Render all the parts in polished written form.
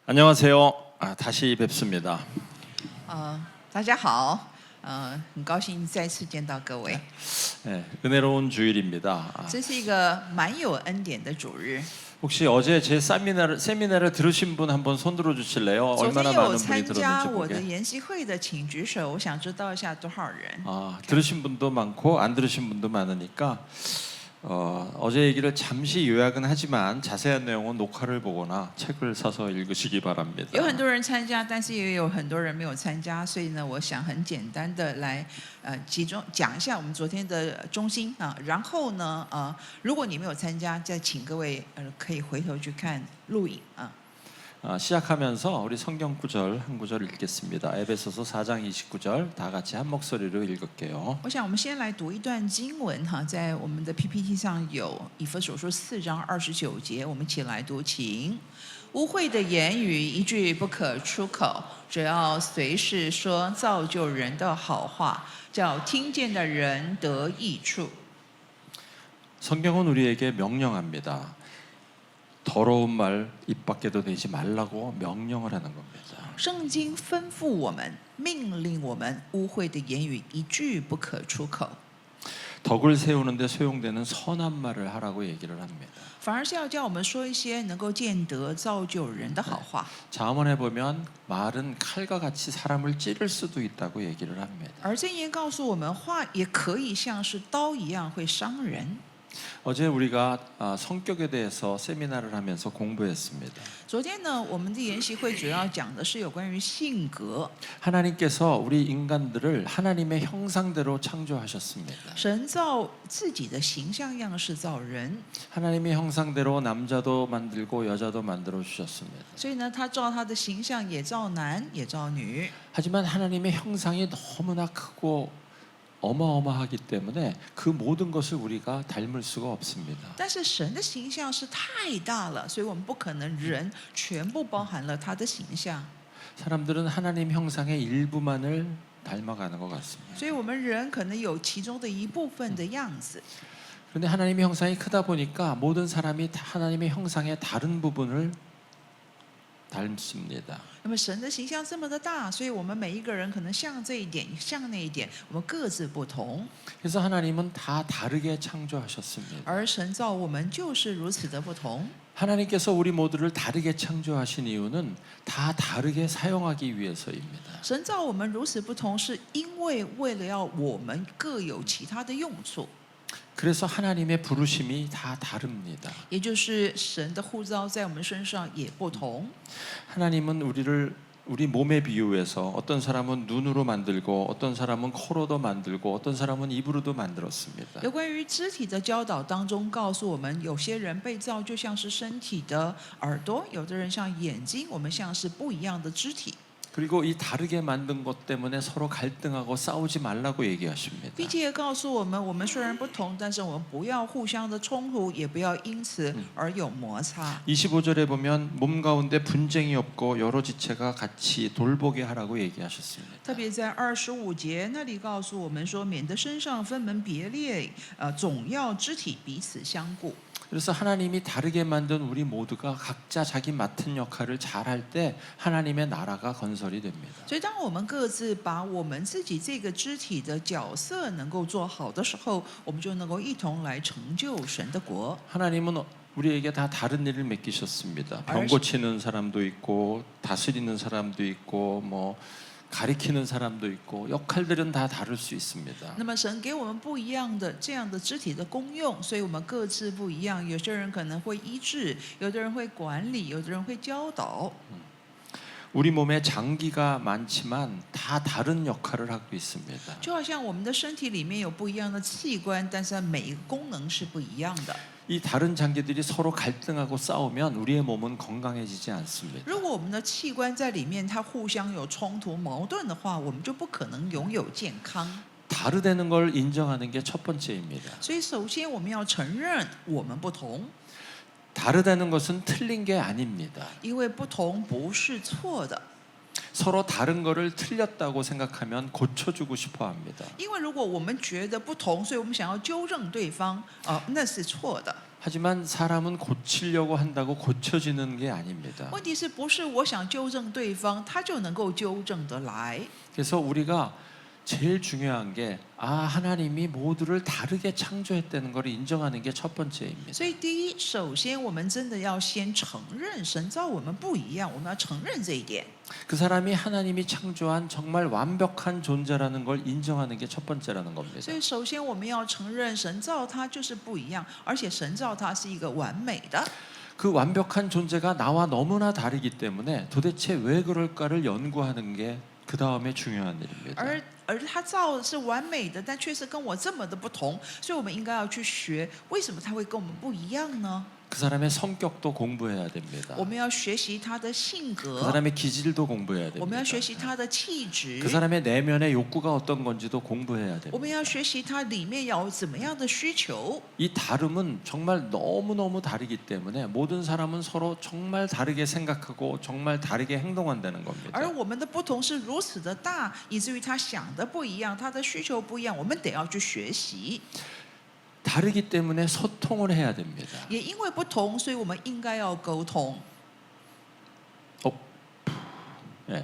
안녕하세요. 다시 뵙습니다. 大家好，很高兴再次见到各位。 네, 은혜로운 주일입니다. 这是一个蛮有恩典的主日。 혹시 어제 제 세미나를 들으신 분 한번 손 들어 주실래요? 昨 얼마나 天有 많은 분이 参加 들었는지 我的 보게. 研习会的，请举手，我想知道一下多少人。 들으신 분도 많고 안 들으신 분도 많으니까 어제 얘기를 잠시 요약은 하지만 자세한 내용은 녹화를 보거나 책을 사서 읽으시기 바랍니다. 有很多人参加，但是也有很多人没有参加，所以呢，我想很简单的来集中讲一下我们昨天的中心啊。然后呢，如果你没有参加，再请各位可以回头去看录影啊。 시작하면서 우리 성경 구절 한 구절 읽겠습니다. 에베소서 4장 29절 다 같이 한 목소리로 읽을게요. 我想我们先来读一段经文哈，在我们的 PPT 上有以弗所书4章29节，我们一起来读，请。污秽的言语一句不可出口，只要随时说造就人的好话，叫听见的人得益处。 성경은 우리에게 명령합니다. 더러운 말 입 밖에도 내지 말라고 명령을 하는 겁니다. 圣经吩咐我们，命令我们，污秽的言语一句不可出口， 덕을 세우는데 소용되는 선한 말을 하라고 얘기를 합니다. 反而是要叫我们说一些能够见得造就人的好话。 잠언에 보면 말은 칼과 같이 사람을 찌를 수도 있다고 얘기를 합니다. 而箴言告诉我们，话也可以像是刀一样会伤人。 어제 우리가 성격에 대해서 세미나를 하면서 공부했습니다. 昨天呢，我们的研习会主要讲的是有关于性格。 하나님께서 우리 인간들을 하나님의 형상대로 창조하셨습니다. 神造自己的形象样式造人， 하나님의 형상대로 남자도 만들고 여자도 만들어 주셨습니다. 所以呢，他照他的形象也造男也造女。 하지만 하나님의 형상이 너무나 크고 어마어마하기 때문에 그 모든 것을 우리가 닮을 수가 없습니다. 但是神的形象是太大了，所以我们不可能人全部包含了他的形象。 사람들은 하나님 형상의 일부만을 닮아가는 것 같습니다. 所以我们人可能有其中的一部分的样子。 그런데 하나님의 형상이 크다 보니까 모든 사람이 다 하나님의 형상의 다른 부분을 닮습니다. 那么神的形象这么的大，所以我们每一个人可能像这一点，像那一点，我们各自不同。 그래서 하나님은 다 다르게 창조하셨습니다. 而神造我们就是如此的不同。 하나님께서 우리 모두를 다르게 창조하신 이유는 다 다르게 사용하기 위해서입니다. 神造我们如此不同，是因为为了要我们各有其他的用处， 그래서 하나님의 부르심이 다 다릅니다. 也就是神的呼召在我们身上也不同。 하나님은 우리 몸에 비유해서 어떤 사람은 눈으로 만들고 어떤 사람은 코로도 만들고 어떤 사람은 입으로도 만들었습니다. 有关于肢体的教导当中，告诉我们，有些人被造就像是身体的耳朵，有的人像眼睛，我们像是不一样的肢体。 그리고 이 다르게 만든 것 때문에 서로 갈등하고 싸우지 말라고 얘기하십니다. 并且也告诉我们，我们虽然不同，但是我们不要互相的冲突，也不要因此而有摩擦。 25절에 보면 몸 가운데 분쟁이 없고 여러 지체가 같이 돌보게 하라고 얘기하셨습니다. 特别在25节那里告诉我们说，免得身上分门别列，总要肢体彼此相顾。 그래서 하나님이 다르게 만든 우리 모두가 각자 자기 맡은 역할을 잘할 때 하나님의 나라가 건설이 됩니다. 所以，当我们各自把我们自己这个肢体的角色能够做好的时候，我们就能够一同来成就神的国。 하나님은 우리에게 다 다른 일을 맡기셨습니다. 병 고치는 사람도 있고 다스리는 사람도 있고 뭐 가리키는 사람도 있고 역할들은 다 다를 수 있습니다. 那么神给我们不一样的这样的肢体的功用，所以我们各自不一样。有些人可能会医治，有的人会管理，有的人会教导。 우리 몸에 장기가 많지만 다 다른 역할을 하고 있습니다. 就好像我们的身体里面有不一样的器官，但是每一个功能是不一样的。 이 다른 장기들이 서로 갈등하고 싸우면 우리의 몸은 건강해지지 않습니다. 如果我们的器官在里面它互相有冲突矛盾的话，我们就不可能拥有健康。 다르다는 걸 인정하는 게 첫 번째입니다. 所以，首先我们要承认我们不同， 다르다는 것은 틀린 게 아닙니다. 因为不同不是错的。 서로 다른 거를 틀렸다고 생각하면 고쳐주고 싶어 합니다. 因为如果我们觉得不同，所以我们想要纠正对方，那是错的。 하지만 사람은 고치려고 한다고 고쳐지는 게 아닙니다. 问题是不是我想纠正对方，他就能够纠正得来？ 그래서 우리가 제일 중요한 게 하나님이 모두를 다르게 창조했다는 걸 인정하는 게 첫 번째입니다. 所以第一，首先我们真的要先承认神造我们不一样，我们要承认这一点。 그 사람이 하나님이 창조한 정말 완벽한 존재라는 걸 인정하는 게 첫 번째라는 겁니다. 所以首先我们要承认神造他就是不一样，而且神造他是一个完美的。 그 완벽한 존재가 나와 너무나 다르기 때문에 도대체 왜 그럴까를 연구하는 게 그 다음에 중요한 일입니다. 而他造的是完美的，但却是跟我这么的不同，所以我们应该要去学，为什么他会跟我们不一样呢？ 그 사람의 성격도 공부해야 됩니다. 我们要学习他的性 그 格， 사람의 기질도 공부해야 我们要 됩니다. 学习他的气 그 质， 사람의 내면의 욕구가 어떤 건지도 공부해야 我们 됩니다. 要学习他里面有怎么样的需求。 이 다름은 정말 너무너무 다르기 때문에 모든 사람은 서로 정말 다르게 생각하고 정말 다르게 행동한다는 겁니다. 而我们的不同是如此的大，以至于他想的不一样，他的需求不一样，我们得要去学习。 다르기 때문에 소통을 해야 됩니다. 也因为不同，所以我们应该要沟通。 네.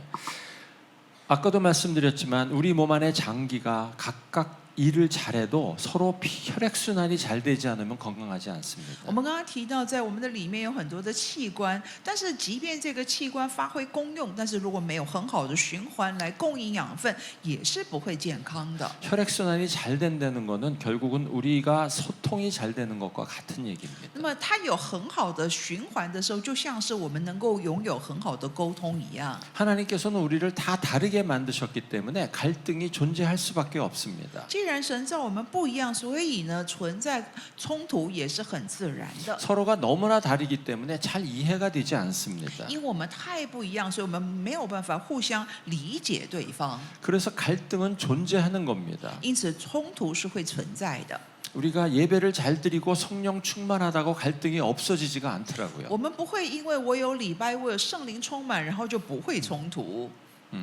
아까도 말씀드렸지만 우리 몸 안의 장기가 각각 일을 잘해도 서로 혈액순환이 잘 되지 않으면 건강하지 않습니다. 我们刚刚提到，在我们的里面有很多的器官，但是即便这个器官发挥功用，但是如果没有很好的循环来供应养分，也是不会健康的。 혈액순환이 잘 된다는 것은 결국은 우리가 소통이 잘 되는 것과 같은 얘기입니다. 那么它有很好的循环的时候，就像是我们能够拥有很好的沟通一样。 하나님께서는 우리를 다 다르게 만드셨기 때문에 갈등이 존재할 수밖에 없습니다. 既然神造我们不一样，所以呢，存在冲突也是很自然的。 서로가 너무나 다르기 때문에 잘 이해가 되지 않습니다. 因为我们太不一样，所以我们没有办法互相理解对方， 그래서 갈등은 존재하는 겁니다. 因此冲突是会存在的。 우리가 예배를 잘 드리고 성령 충만하다고 갈등이 없어지지가 않더라고요. 我们不会因为我有礼拜，我有圣灵充满，然后就不会冲突。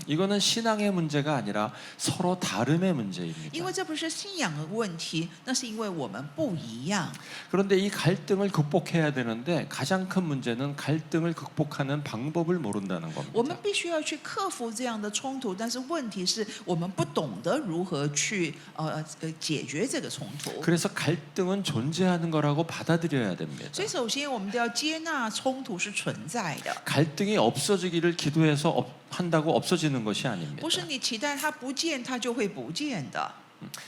이거는 신앙의 문제가 아니라 서로 다름의 因 문제입니다. 为这不是信仰的问题，那是因为我们不一样。 그런데 이 갈등을 극복해야 되는데 가장 큰 문제는 갈등을 극복하는 방법을 모른다는 我们 겁니다. 必须要去克服这样的冲突，但是问题是我们不懂得如何去解决这个冲突。 그래서 갈등은 존재하는 거라고 받아들여야 됩니다. 所以首先我们都要接纳冲突是存在的， 갈등이 없어지기를 기도해서 한다고 없어지는 것이 아닙니다. 不是你期待它不见，它就会不见的，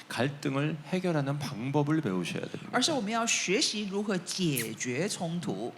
갈등을 해결하는 방법을 배우셔야 而 됩니다. 是我们要学习如何解决冲突。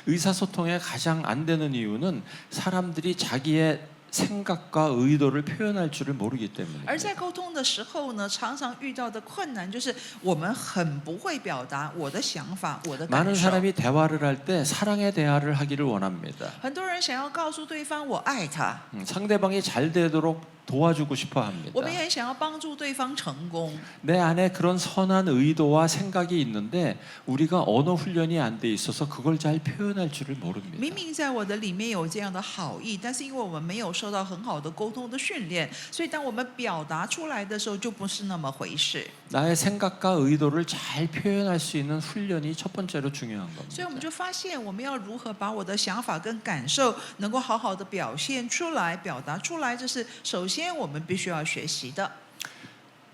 의사소통에 가장 안 되는 이유는 사람들이 자기의 생각과 의도를 표현할 줄을 모르기 而 때문입니다. 在沟通的时候呢，常常遇到的困难就是我们很不会表达我的想法、我的感 많은 受。 사람이 대화를 할 때 사랑의 대화를 하기를 원합니다. 很多人想要告诉对方我爱他， 상대방이 잘 되도록 도와주고 싶어 합니다. 我们也很想要帮助对方成功。 내 안에 그런 선한 의도와 생각이 있는데 우리가 언어 훈련이 안 돼 있어서 그걸 잘 표현할 줄을 明 모릅니다. 明在我的里面有这样的好意，但是因为我们没有受到很好的沟通的训练，所以当我们表达出来的时候就不是那么回事。 나의 생각과 의도를 잘 표현할 수 있는 훈련이 첫 번째로 중요한 所以我们 겁니다. 就发现，我们要如何把我的想法跟感受能够好好的表现出来、表达出来，这是首先我们必须要学习的。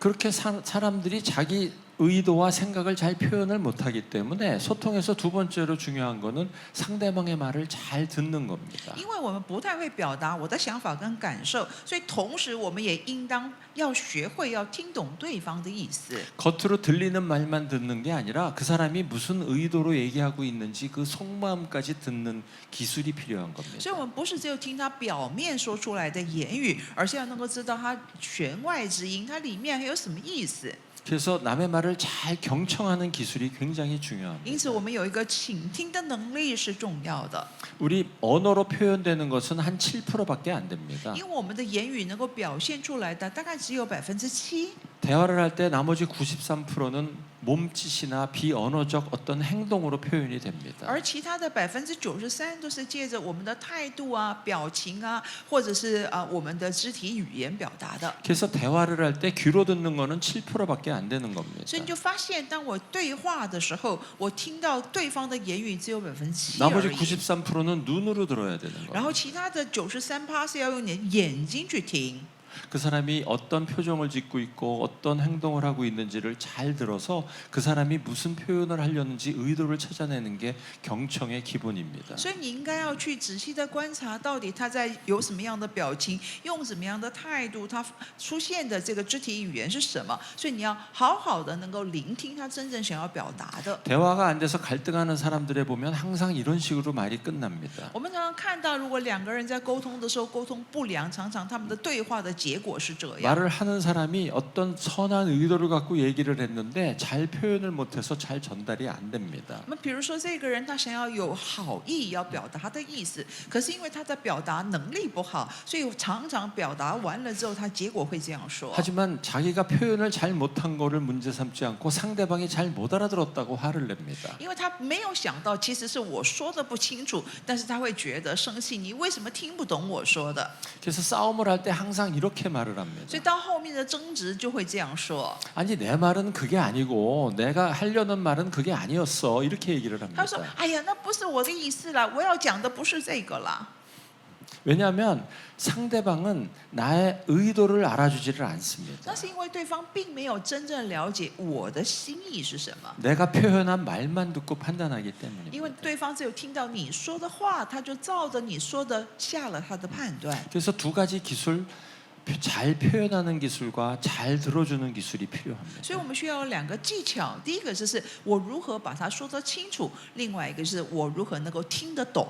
그렇게 사람들이 자기 의도와 생각을 잘 표현을 못하기 때문에 소통에서 두 번째로 중요한 거는 상대방의 말을 잘 듣는 겁니다. 因为我们不太会表达我的想法跟感受，所以同时我们也应当要学会要听懂对方的意思。 겉으로 들리는 말만 듣는 게 아니라 그 사람이 무슨 의도로 얘기하고 있는지 그 속마음까지 듣는 기술이 필요한 所以 겁니다. 我们不是只有听他表面说出来的言语，而是要能够知道他弦外之音，它里面还有什么意思。 그래서 남의 말을 잘 경청하는 기술이 굉장히 因 중요합니다. 此，我们有一个倾听的能力是重要的， 우리 언어로 표현되는 것은 한 7%밖에 안 됩니다. 因为我们的言语能够表现出来的大概只有7%。 대화를 할 때 나머지 93%는 몸짓이나 비언어적 어떤 행동으로 표현이 됩니다. 而其他的93%都是借着我们的态度啊、表情啊，或者是我们的肢体语言表达的。 그래서 대화를 할 때 귀로 듣는 거는 7%밖에 안 되는 겁니다. 所以你就发现，当我对话的时候，我听到对方的言语只有7%而 나머지 已。 93%는 눈으로 들어야 되는 然 거예요. 后其他的93%是要用你的眼睛去听。 그 사람이 어떤 표정을 짓고 있고 어떤 행동을 하고 있는지를 잘 들어서 그 사람이 무슨 표현을 하려는지 의도를 찾아내는 게 경청의 기본입니다. 所以你应该要去仔细的观察，到底他在有什么样的表情，用什么样的态度，他出现的这个肢体语言是什么。所以你要好好的能够聆听他真正想要表达的。 대화가 안 돼서 갈등하는 사람들에 보면 항상 이런 식으로 말이 끝납니다. 我们常常看到，如果两个人在沟通的时候沟通不良，常常他们的对话的结果是这样。 말을 하는 사람이 어떤 선한 의도를 갖고 얘기를 했는데 잘 표현을 못해서 잘 전달이 안 됩니다. 那么，比如说这个人他想要有好意，要表达他的意思，可是因为他的表达能力不好，所以常常表达完了之后，他结果会这样说。 하지만 자기가 표현을 잘 못한 거를 문제 삼지 않고 상대방이 잘 못 알아들었다고 화를 냅니다. 因为他没有想到，其实是我说的不清楚，但是他会觉得生气，你为什么听不懂我说的？ 그래서 싸움을 할 때 항상 이렇게 말을 所 합니다. 以到后面的争执就会这样说。 아니 내 말은 그게 아니고 내가 하려는 말은 그게 아니었어 이렇게 얘기를 他说 합니다. ：“哎呀，那不是我的意思啦，我要讲的不是这个啦。 왜냐하면 상대방은 나의 의도를 알아주지를 않습니다. 那是因为对方并没有真正了解我的心意是什么， 내가 표현한 말만 듣고 판단하기 因为 때문입니다. 对方只有听到你说的话，他就照着你说的下了他的判断。 그래서 두 가지 기술, 잘 표현하는 기술과 잘 들어주는 기술이 필요합니다. 所以我们需要有2个技巧，第一个就是我如何把它说得清楚，另外一个是我如何能够听得懂。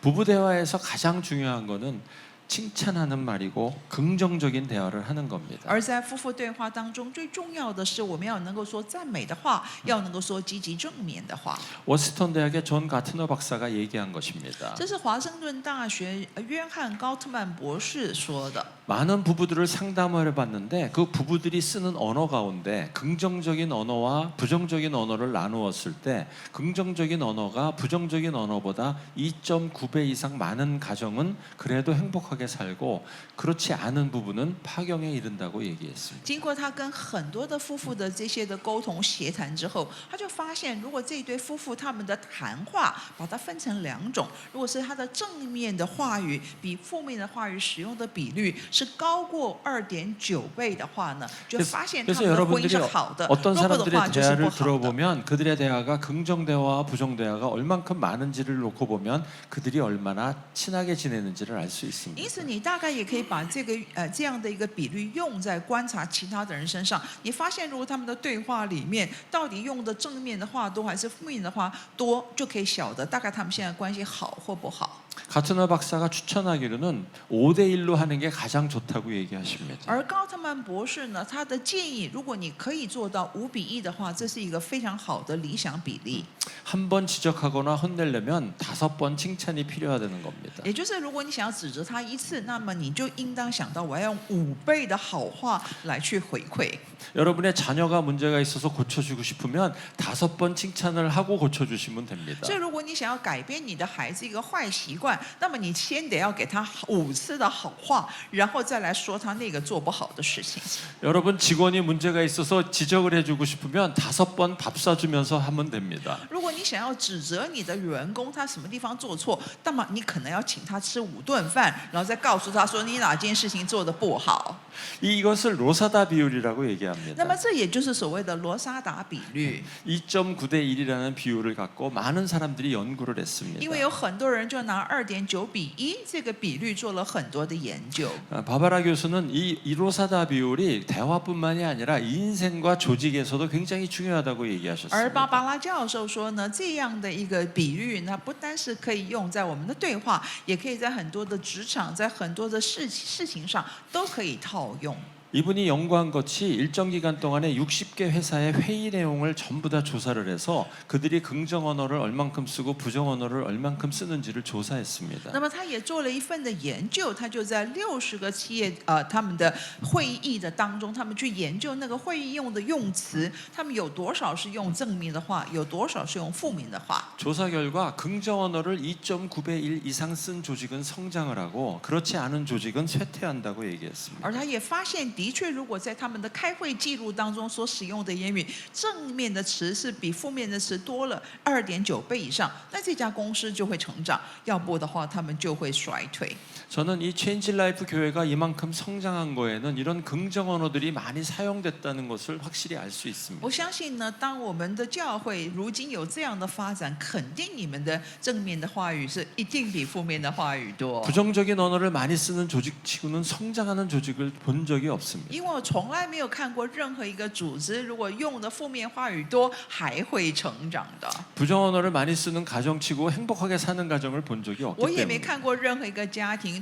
부부 대화에서 가장 중요한 거는 칭찬하는 말이고 긍정적인 대화를 하는 겁니다. 而在夫妇对话当中，最重要的是我们要能够说赞美的话，要能够说积极正面的话。 워스턴 대학의 존 가트너 박사가 얘기한 것입니다. 这是华盛顿大学约翰高特曼博士说的。 많은 부부들을 상담을 해봤는데 그 부부들이 쓰는 언어 가운데 긍정적인 언어와 부정적인 언어를 나누었을 때 긍정적인 언어가 부정적인 언어보다 2.9배 이상 많은 가정은 그래도 행복하게 살고 그렇지 않은 부부는 파경에 이른다고 얘기했습니다. 经过他跟很多的夫妇的这些的沟通协谈之后，他就发现，如果这一对夫妇他们的谈话把它分成2种，如果是他的正面的话语比负面的话语使用的比率是高过2.9倍的话呢，就发现他 그래서 们的婚姻 여러분들이 是好的。 어떤 如果的 사람들의 话就是不 대화를 好的。 들어보면 그들의 대화가 긍정 대화와 부정 대화가 얼만큼 많은지를 놓고 보면 그들이 얼마나 친하게 지내는지를 알 수 있습니다. 因此，你大概也可以把这样的一个比率用在观察其他的人身上。你发现，如果他们的对话里面到底用的正面的话多还是负面的话多，就可以晓得大概他们现在关系好或不好。 가트너 박사가 추천하기로는 5대1로 하는 게 가장 좋다고 얘기하십니다. 而高特曼博士呢，他的建议，如果你可以做到5:1的话，这是一个非常好的理想比例。 한 번 지적하거나 혼내려면 5번 칭찬이 필요하다는 겁니다. 也就是，如果你想要指责他1次，那么你就应当想到，我要用5倍的好话来去回馈。 여러분의 자녀가 문제가 있어서 고쳐주고 싶으면 5번 칭찬을 하고 고쳐주시면 됩니다. 所以，如果你想要改变你的孩子一个坏习惯，那么你先得要给他5次的好话，然后再来说他那个做不好的事情。 여러분 직원이 문제가 있어서 지적을 해주고 싶으면 5번 밥 사주면서 하면 됩니다. 如果你想要指责你的员工他什么地方做错，那么你可能要请他吃5顿饭，然后再告诉他说你哪件事情做得不好。 이것을 로사다 비율이라고 那 얘기합니다. 么这也就是所谓的罗莎达比率， 2.9대 1이라는 비율을 갖고 많은 사람들이 연구를 했습니다. 因为有很多人就拿2.9:1这个比率做了很多的研究。 바바라 교수는 이 로사다 비율이 대화뿐만이 아니라 인생과 조직에서도 굉장히 중요하다고 而 얘기하셨습니다. 芭芭拉教授说呢，这样的一个比率，那不单是可以用在我们的对话，也可以在很多的职场，在很多的事情上都可以套用。 이분이 연구한 것이 일정 기간 동안에 60개 회사의 회의 내용을 전부 다 조사를 해서 그들이 긍정 언어를 얼만큼 쓰고 부정 언어를 얼만큼 쓰는지를 조사했습니다. 那么他也做了一份的研究，他就在60个企业他们的会议的当中，他们去研究那个会议用的用词，他们有多少是用正面的话，有多少是用负面的话。 조사 결과 긍정 언어를 2.9배 1 이상 쓴 조직은 성장을 하고 그렇지 않은 조직은 쇠퇴한다고 얘기했습니다. 而他也发现，的确，如果在他们的开会记录当中所使用的言语，正面的词是比负面的词多了2.9倍以上，那这家公司就会成长；要不的话，他们就会衰退。 저는 이 체인지 라이프 교회가 이만큼 성장한 거에는 이런 긍정 언어들이 많이 사용됐다는 것을 확실히 알 수 있습니다. 我相信呢，当我们的教会如今有这样的发展，肯定你们的正面的话语是一定比负面的话语多。 부정적인 언어를 많이 쓰는 조직치고는 성장하는 조직을 본 적이 없습니다. 因为我从来没有看过任何一个组织，如果用的负面话语多，还会成长的。 부정 언어를 많이 쓰는 가정치고 행복하게 사는 가정을 본 적이 我 없기 也没 때문에 看过任何一个家庭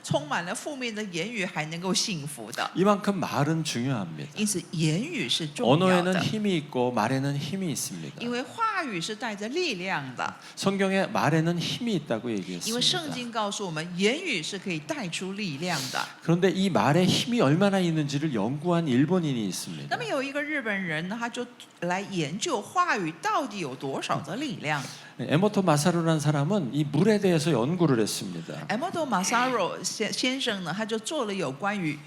充满了负面的言语还能够幸福的。 이만큼 말은 중요합니다. 因此，言语是重要 언어에는 的， 힘이 있고 말에는 힘이 있습니다. 因为话语是带着力量的。 성경에 말에는 힘이 있다고 因为圣 얘기했습니다. 经告诉我们，言语是可以带出力量的。 그런데 이 말에 힘이 얼마나 있는지를 연구한 일본인이 있습니다. 那么有一个日本人呢，他就来研究话语到底有多少的力量。 에모토 마사루라는 사람은 이 물에 대해서 연구를 했습니다. Emoto Masaru 先生呢，他就做了有关于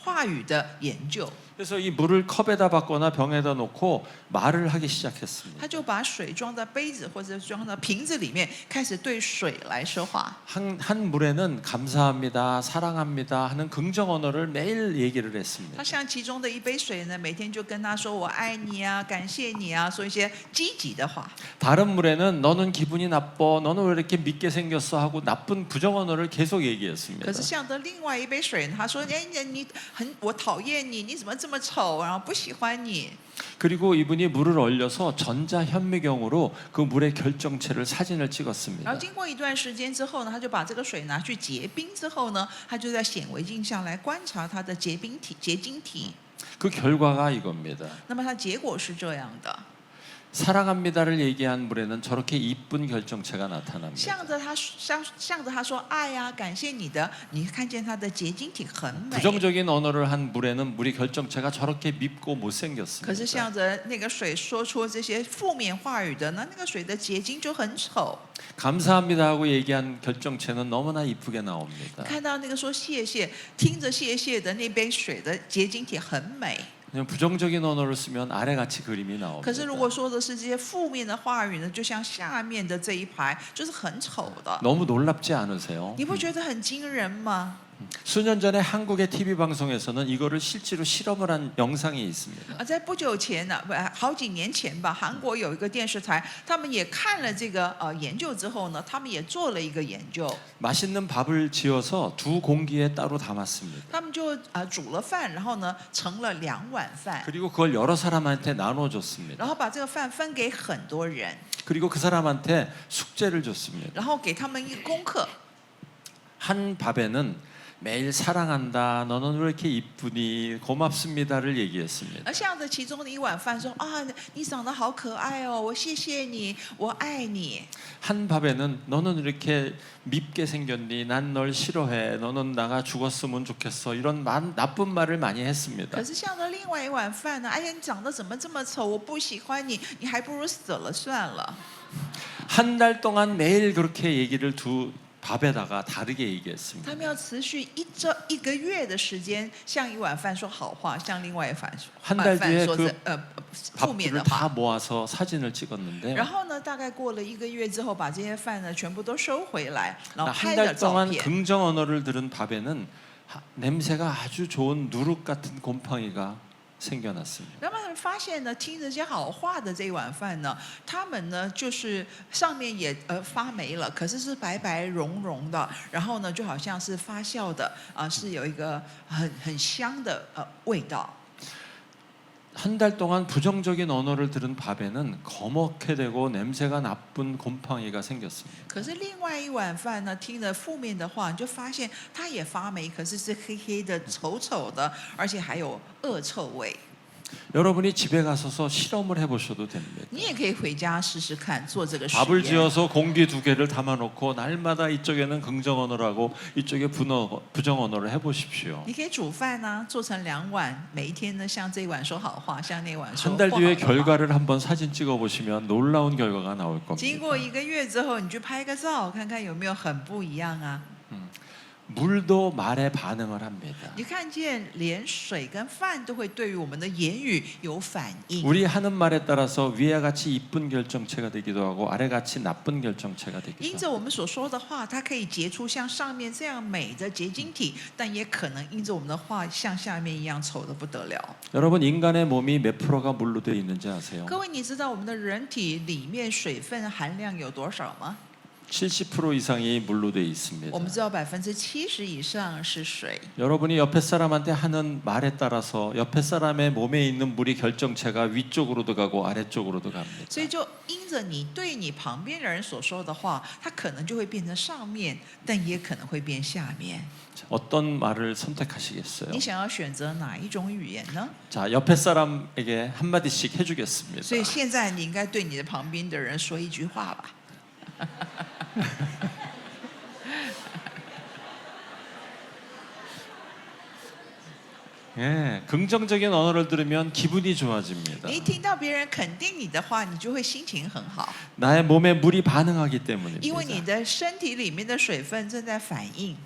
话语的研究。 그래서 이 물을 컵에다 받거나 병에다 놓고 말을 하기 시작했습니다. 他就把水装在杯子或者装在瓶子里面，开始对水来说话。 한 물에는 감사합니다, 사랑합니다 하는 긍정 언어를 매일 얘기를 他 했습니다. 像其中的一杯水呢，每天就跟他说：“我爱你啊，感谢你啊，说一些积极的话。” 다른 물에는 너는 기분이 나빠, 너는 왜 이렇게 밉게 생겼어 하고 나쁜 부정 언어를 계속 얘기했습니다. 可是像的另外一杯水，他说：“哎，我讨厌你，你怎么这么丑，然后不喜欢你。” 그리고 이분이 물을 얼려서 전자현미경으로 그 물의 결정체를 사진을 然 찍었습니다. 后经过一段时间之后呢，他就把这个水拿去结冰之后呢，他就在显微镜下来观察它的结晶体。 그 결과가 이겁니다. 那么它结果是这样的， 사랑합니다를 얘기한 물에는 저렇게 이쁜 결정체가 나타납니다. 向着他说爱呀、感谢你的，你看见它的结晶体很美。 부정적인 언어를 한 물에는 물의 결정체가 저렇게 밉고 可是 못생겼습니다. 向着那个水说出这些负面话语的，那个水的结晶就很丑。 감사합니다 하고 얘기한 결정체는 너무나 이쁘게 나옵니다. 看到那个说谢谢，听着谢谢的那杯水的结晶体很美。 그냥 부정적인 언어를 쓰면 아래같이 그림이 可是如果 나옵니다. 说的是这些负面的话语呢，就像下面的这一排，就是很丑的。 너무 놀랍지 않으세요? 你不觉得很惊人吗？ 수년 전에 한국의 TV 방송에서는 이거를 실제로 실험을 한 영상이 있습니다. 在不久前呢，好几年前吧，韩国有一个电视台，他们也看了这个研究之后呢，他们也做了一个研究， 맛있는 밥을 지어서 2공기에 따로 담았습니다. 他们就煮了饭，然后呢盛了2碗饭， 그리고 그걸 여러 사람한테 나눠줬습니다. 然后把这个饭分给很多人， 그리고 그 사람한테 숙제를 줬습니다. 然后给他们一个功课。 한 밥에는 매일 사랑한다, 너는 왜 이렇게 이쁘니, 고맙습니다를 얘기했습니다. 而向着其中的一碗饭说啊，你长得好可爱哦，我谢谢你，我爱你。 한 밥에는 너는 이렇게 밉게 생겼니, 난 널 싫어해, 너는 나가 죽었으면 좋겠어, 이런 나쁜 말을 많이 했습니다. 可是向着另外一碗饭呢，哎呀，你长得怎么这么丑，我不喜欢你，你还不如死了算了。 한 달 동안 매일 그렇게 얘기를 밥에다가 다르게 他 얘기했습니다. 们要持续一个月的时间，向一碗饭说好话，向另外一碗 한 달 饭 뒤에 说 그 负面的 밥들을 다 话。 모아서 사진을 찍었는데요. 然后呢，大概过了1个月之后，把这些饭呢全部都收回来，然后 한 拍了 달 照 동안 片。 긍정 언어를 들은 밥에는 냄새가 아주 좋은 누룩 같은 곰팡이가 생겨났습니다. 然后他们发现呢，听这些好话的这一碗饭呢，他们呢就是上面也发霉了，可是是白白绒绒的，然后呢就好像是发酵的是有一个很香的味道。한 달 동안 부정적인 언어를 들은 밥에는 거먹게 되고 냄새가 나쁜 곰팡이가 생겼습니다. 可是另外一碗饭呢，听了负面的话，你就发现它也发霉，可是是黑黑的、丑丑的，而且还有恶臭味。 여러분이 집에 가서서 실험을 해보셔도 됩니다. 你也可以回家试试看，做这个实 밥을 验。 지어서 공기 2개를 담아놓고 날마다 이쪽에는 긍정 언어를 하고 이쪽에 부정 언어를 해보십시오. 你可以煮饭呢、做成2碗，每一天呢，向这一碗说好话，向那碗说 한 不 달 好 뒤에 的话。 결과를 한번 사진 찍어보시면 놀라운 결과가 나올 经 겁니다. 过1个月之后，你去拍个照，看看有没有很不一样啊？ 물도 말에 반응을 합니다. 你看见连水跟饭都会对于我们的言语有反应。 우리 하는 말에 따라서 위와 같이 이쁜 결정체가 되기도 하고 아래 같이 나쁜 결정체가 因 되기도 着 하고 我们所说的话，它可以结出像上面这样美的结晶体，但也可能因着我们的话，像下面一样丑的不得了。 여러분 인간의 몸이 몇 프로가 물로 되어 있는지 아세요? 各位，你知道我们的人体里面水分含量有多少吗？ 70% 이상이 물로 되어 있습니다. 我们知道70%以上是水。 여러분이 옆에 사람한테 하는 말에 따라서 옆에 사람의 몸에 있는 물이 결정체가 위쪽으로도 가고 아래쪽으로도 갑니다. 所以就因着你对你旁边的人所说的话，它可能就会变成上面，但也可能会变下面。 어떤 말을 선택하시겠어요? 你想要选择哪一种语言呢？ 자, 옆에 사람에게 한마디씩 해주겠습니다. 所以现在你应该对你的旁边的人说一句话吧。 예, 긍정적인 언어를 들으면 기분이 좋아집니다. 你一听到别人肯定你的话，你就会心情很好， 나의 몸에 물이 반응하기 因为你 때문입니다. 的身体里面的水分正在反应。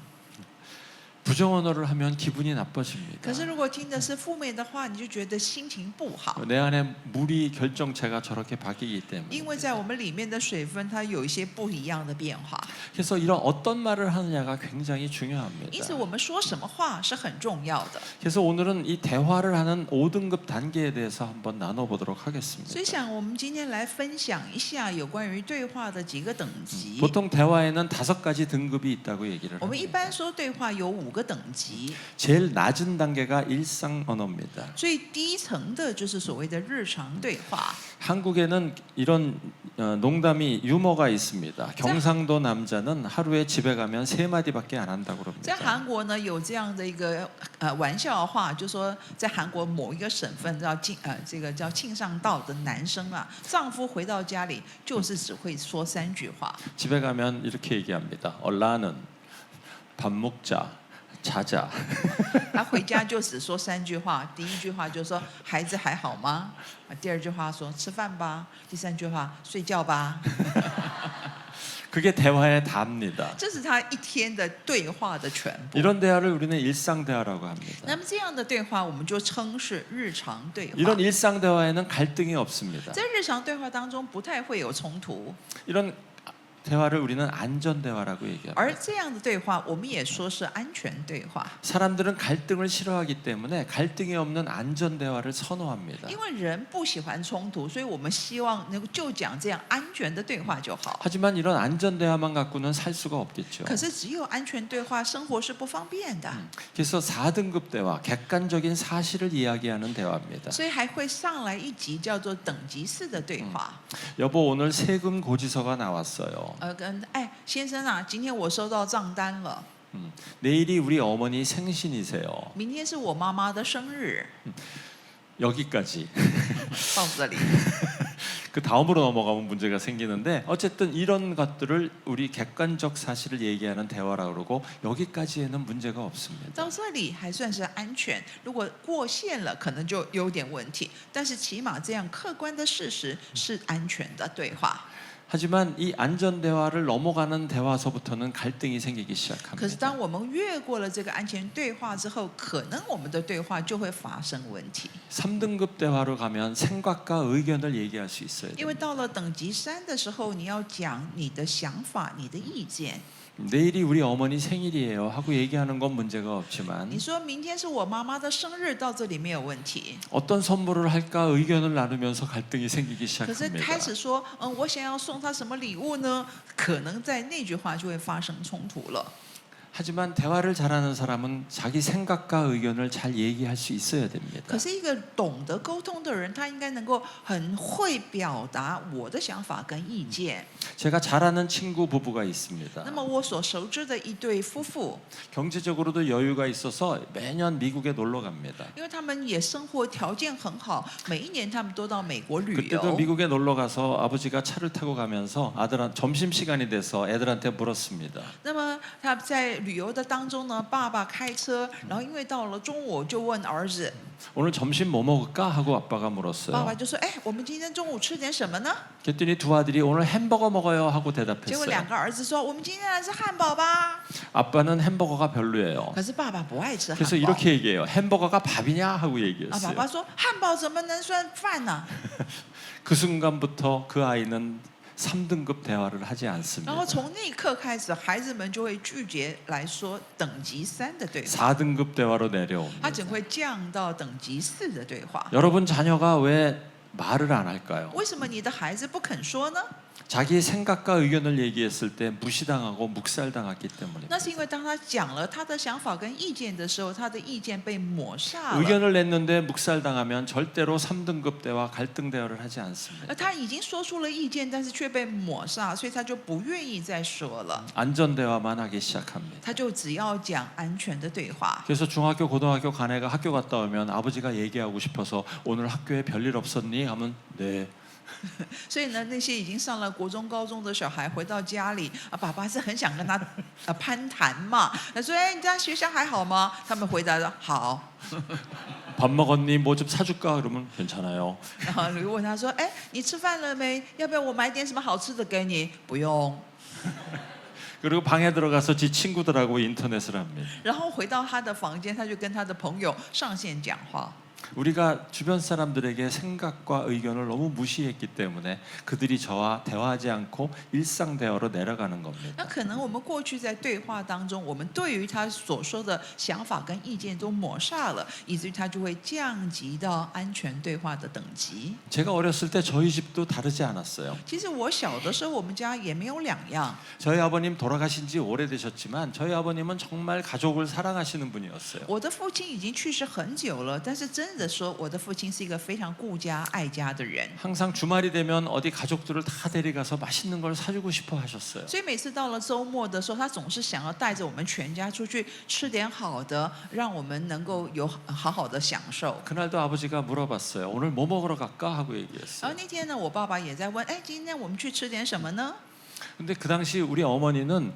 부정 언어를 하면 기분이 나빠집니다. 可是如果听的是负面的话，你就觉得心情不好， 내 안에 물이 결정체가 저렇게 바뀌기 因 때문에. 为在我们里面的水分它有一些不一样的变化。 그래서 이런 어떤 말을 하느냐가 굉장히 因 중요합니다. 此，我们说什么话是很重要的。 그래서 오늘은 이 대화를 하는 5등급 단계에 대해서 한번 나눠보도록 所 하겠습니다. 以想，我们今天来分享一下有关于对话的几个等级。 보통 대화에는 5가지 등급이 있다고 얘기를 我们一 합니다. 般说对话有5个等级， 제일 낮은 단계가 일상 언어입니다. 最低层的就是所谓的日常对话。 한국에는 이런 농담이 유머가 있습니다. 경상도 남자는 하루에 집에 가면 3마디밖에 안 한다고 在 그럽니다. 韩国呢，有这样的一个玩笑话，就说在韩国某一个省份这个叫庆尚道的男生啊，丈夫回到家里就是只会说3句话。 집에 가면 이렇게 얘기합니다. 얼라는 밥 먹자, 자자. 他回家就只说3句话，第一句话就说孩子还好吗？第二句话说吃饭吧，第3句话睡觉吧。 그게 대화의 답니다. 这是他一天的对话的全部。 이런 대화를 우리는 일상 대화라고 합니다. 那么这样的对话，我们就称是日常对话。 이런 일상 대화에는 갈등이 없습니다. 在日常对话当中，不太会有冲突， 이런 대화를 우리는 안전 대화라고 얘기합니다. 而这样的对话，我们也说是安全对话。 사람들은 갈등을 싫어하기 때문에 갈등이 없는 안전 대화를 선호합니다. 因为人不喜欢冲突，所以我们希望能够就讲这样安全的对话就好。 하지만 이런 안전 대화만 갖고는 살 수가 없겠죠. 可是只有安全对话，生活是不方便的， 그래서 4등급 대화, 객관적인 사실을 이야기하는 대화입니다. 所以还会上来一级叫做等级式的对话。 여보 오늘 세금 고지서가 나왔어요. 先生啊，今天我收到账单了， 내일이 우리 어머니 생신이세요. 明天是我妈妈的生日， 여기까지. 到这里。 그 다음으로 넘어가면 문제가 생기는데 어쨌든 이런 것들을 우리 객관적 사실을 얘기하는 대화라고 그러고 여기까지에는 문제가 없습니다. 到这里还算是安全，如果过线了，可能就有点问题。但是起码这样客观的事实是安全的对话。 하지만 이 안전 대화를 넘어가는 대화서부터는 갈등이 생기기 可是 시작합니다. 当我们越过了这个安全对话之后，可能我们的对话就会发生问题。 3등급 대화로 가면 생각과 의견을 얘기할 수 있어야 因为 됩니다. 到了等级3的时候，你要讲你的想法、你的意见。 내일이 우리 어머니 생일이에요 하고 얘기하는 건 문제가 없지만 你说明天是我妈妈的生日，到这里没有问题。 어떤 선물을 할까 의견을 나누면서 갈등이 생기기 可是 시작합니다. 开始说，我想要送她什么礼物呢？可能在那句话就会发生冲突了。 하지만 대화를 잘하는 사람은 자기 생각과 의견을 잘 얘기할 수 있어야 됩니다. 可是一个懂得沟通的人，他应该能够很会表达我的想法跟意见。 제가 잘 아는 친구 부부가 있습니다. 那么我所熟知的一对夫妇， 경제적으로도 여유가 있어서 매년 미국에 놀러 갑니다. 因为他们也生活条件很好，每一年他们都到美国旅 그때도 游。 미국에 놀러 가서 아버지가 차를 타고 가면서 점심 시간이 돼서 애들한테 물었습니다. 那么他在旅游的当中呢，爸爸开车，然后因为到了中午就问儿子， 오늘 점심 뭐 먹을까 하고 아빠가 爸 물었어요. 爸就说：“哎，我们今天中午吃点什么呢 그랬더니 두 아들이 오늘 햄버거 먹어요 하고 ？”结果 대답했어요. 两个儿子说：“我们今天来吃汉堡吧。 아빠는 햄버거가 별로예요. 可是爸爸不爱吃汉 그래서 堡。 이렇게 얘기해요. 햄버거가 밥이냐 하고 啊，爸 얘기했어요. 爸说汉堡怎么能算饭呢？ 그 순간부터 그 아이는 3등급 대화를 하지 然 않습니다. 后从那一刻开始，孩子们就会拒绝来说等级3的对话， 4등급 대화로 他 내려옵니다. 只会降到等级4的对话。 여러분 자녀가 왜 말을 안 할까요? 为什么你的孩子不肯说呢？ 자기의 생각과 의견을 얘기했을 때 무시당하고 묵살당했기 때문입니다. 那是因为当他讲了他的想法跟意见的时候，他的意见被抹杀了。 의견을 냈는데 묵살당하면 절대로 3등급 대화, 갈등 대화를 하지 않습니다. 而他已经说出了意见，但是却被抹杀，所以他就不愿意再说了， 안전 대화만 하기 시작합니다. 他就只要讲安全的对话。 그래서 중학교, 고등학교 간 애가 학교 갔다 오면 아버지가 얘기하고 싶어서 오늘 학교에 별일 없었니? 하면 네. 所以呢，那些已经上了国中、高中的小孩回到家里，啊，爸爸是很想跟他攀谈嘛。他说：“哎，你在学校还好吗？”他们回答说：“好。 밥 먹었니? 뭐 좀 사줄까? 그러면 괜찮아요. ”然后如果问他说：“哎，你吃饭了没？要不要我买点什么好吃的给你？”不用。 그리고 방에 들어가서 지 친구들하고 인터넷을 합니다. 然后回到他的房间，他就跟他的朋友上线讲话。 우리가 주변 사람들에게 생각과 의견을 너무 무시했기 때문에 그들이 저와 대화하지 않고 일상 대화로 내려가는 那 겁니다. 可能我们过去在对话当中，我们对于他所说的想法跟意见都抹杀了，以至于他就会降级到安全对话的等级。 제가 어렸을 때 저희 집도 다르지 않았어요. 其实我小的时候，我们家也没有两样。 저희 아버님 돌아가신 지 오래되셨지만 저희 아버님은 정말 가족을 사랑하시는 분이었어요. 我的父亲已经去世很久了，但是真的说，我的父亲是一个非常顾家爱家的人。 항상 주말이 되면 어디 가족들을 다 데려가서 맛있는 걸 사주고 싶어 하셨어요. 所以每次到了周末的时候，他总是想要带着我们全家出去吃点好的，让我们能够有好好的享受。 그날도 아버지가 물어봤어요. 오늘 뭐 먹으러 갈까 하고 然 얘기했어요. 后那天呢，我爸爸也在问：“哎，今天我们去吃点什么呢？” 근데 그 당시 우리 어머니는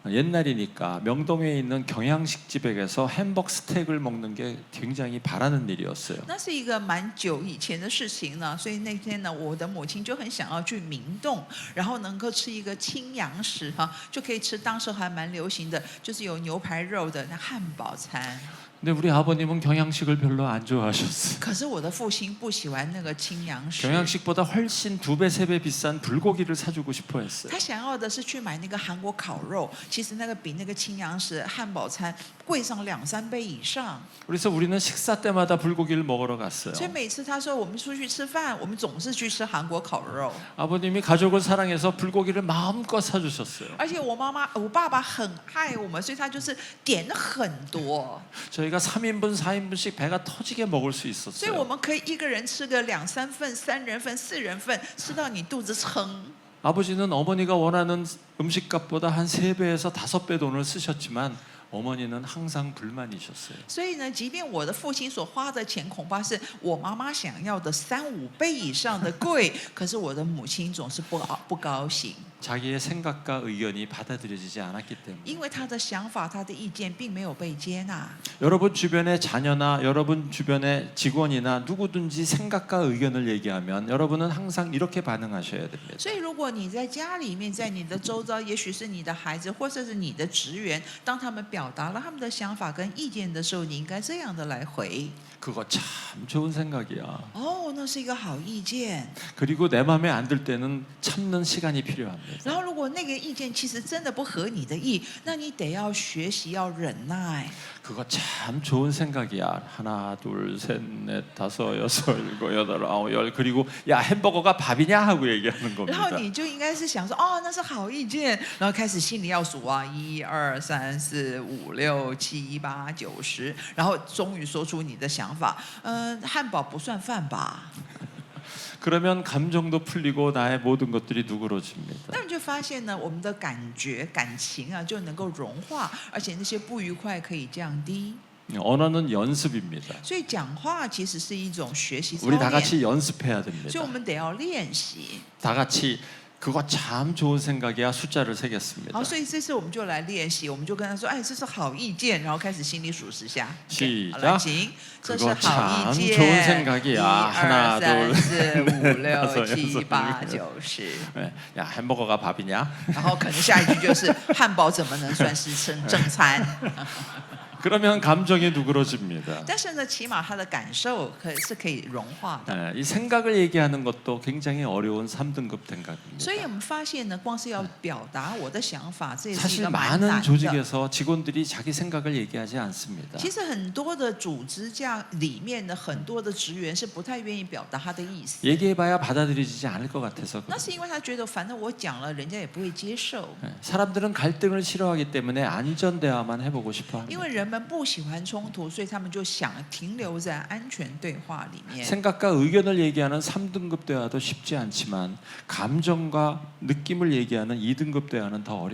옛날이니까 명동에 있는 경양식 집에 가서 햄버거 스테이크를 먹는 게 굉장히 바라는 일이었어요. 那是一个蛮久以前的事情呢，所以那天呢，我的母亲就很想要去明洞，然后能够吃一个清洋食哈，就可以吃当时还蛮流行的，就是有牛排肉的那汉堡餐。 근데 우리 아버님은 경양식을 별로 안 좋아하셨어요. 可是我的父亲不喜欢那个清洋食， 경양식보다 훨씬 2배, 3배 비싼 불고기를 사주고 싶어 했어요. 他想要的是去买那个韩国烤肉，其实那个比那个清洋食汉堡餐贵上2-3倍以上。 그래서 우리는 식사 때마다 불고기를 먹으러 갔어요. 所以每次他说我们出去吃饭，我们总是去吃韩国烤肉。 아버님이 가족을 사랑해서 불고기를 마음껏 사주셨어요. 而且我爸爸很爱我们，所以他就是点了很多， 저희가 3인분, 4인분씩 배가 터지게 먹을 수 所以我 있었어요. 们可以一个人吃个2-3份、3人份、4人份，吃到你肚子撑。 아버지는 어머니가 원하는 음식값보다 한 3배에서 5배 돈을 쓰셨지만 어머니는 항상 불만이셨어요. 所以呢，即便我的父亲所花的钱恐怕是我妈妈想要的3-5倍以上的贵，可是我的母亲总是不高兴。 자기의 생각과 의견이 받아들여지지 않았기 因 때문에 为他的想法、他的意见并没有被接纳。 여러분 주변의 자녀나 여러분 주변의 직원이나 누구든지 생각과 의견을 얘기하면 여러분은 항상 이렇게 반응하셔야 됩니다. 所以，如果你在家里面，在你的周遭，也许是你的孩子，或者是你的职员，当他们表达了他们的想法跟意见的时候，你应该这样的来回。 그거 참 좋은 생각이야.哦，那是一个好意见。 그리고 내 마음에 안 들 때는 참는 시간이 필요합니다. 然后，如果那个意见其实真的不合你的意，那你得要学习要忍耐。 그거 참 좋은 생각이야. 하나, 둘, 셋, 넷, 다섯, 여섯, 일곱, 여덟, 아홉, 열. 그리고 야 햄버거가 밥이냐 하고 얘기하는 然后 겁니다. 你就应该是想说，哦，那是好意见，然后开始心里要数啊，1、2、3、4、5、6、7、8、9、10，然后终于说出你的想法。汉堡不算饭吧？ 그러면 감정도 풀리고 나의 모든 것들이 누그러집니다. 那你就发现呢，我们的感觉、感情啊就能够融化，而且那些不愉快可以降低。 언어는 연습입니다. 所以讲话其实是一种学习操 우리 다 练， 같이 연습해야 所以 됩니다. 我们得要练习。 다 같이 그거 참 좋은 생각이야 숫자를 好， 세겠습니다. 所以这次我们就来练习，我们就跟他说，哎，这是好意见，然后开始心里数10下。OK， 好，来，请，这是 그거 好 참 意见。 좋은 생각이야. 1、 하나, 2、 둘, 3、4、5、6、 6、 7、 7、 8、9、10。 네. 야 햄버거가 밥이냐? 然后可能下一句就是汉堡怎么能算是正餐？ 그러면 감정이 누그러집니다. 但是呢，起码他的感受可以融化的。 네, 이 생각을 얘기하는 것도 굉장히 어려운 3등급 생각입니다. 所以我们发现呢，光是要表达我的想法，这也是一 사실 个蛮 많은 难的。 조직에서 직원들이 자기 생각을 얘기하지 않습니다. 其实很多的组织架里面的很多的职员是不太愿意表达他的意思， 얘기해봐야 받아들여지지 않을 것 같아서 那是因为他觉得反正我讲了，人家也不会接受。 네, 사람들은 갈등을 싫어하기 때문에 안전 대화만 해보고 싶어 因 합니다. 为人们不喜欢冲突，所以他们就想停留在安全对话里面。 생각과 의견을 얘기하는 3등급 대화도 쉽지 않지만 감정과 느낌을 얘기하는 2등급 대화는 더 我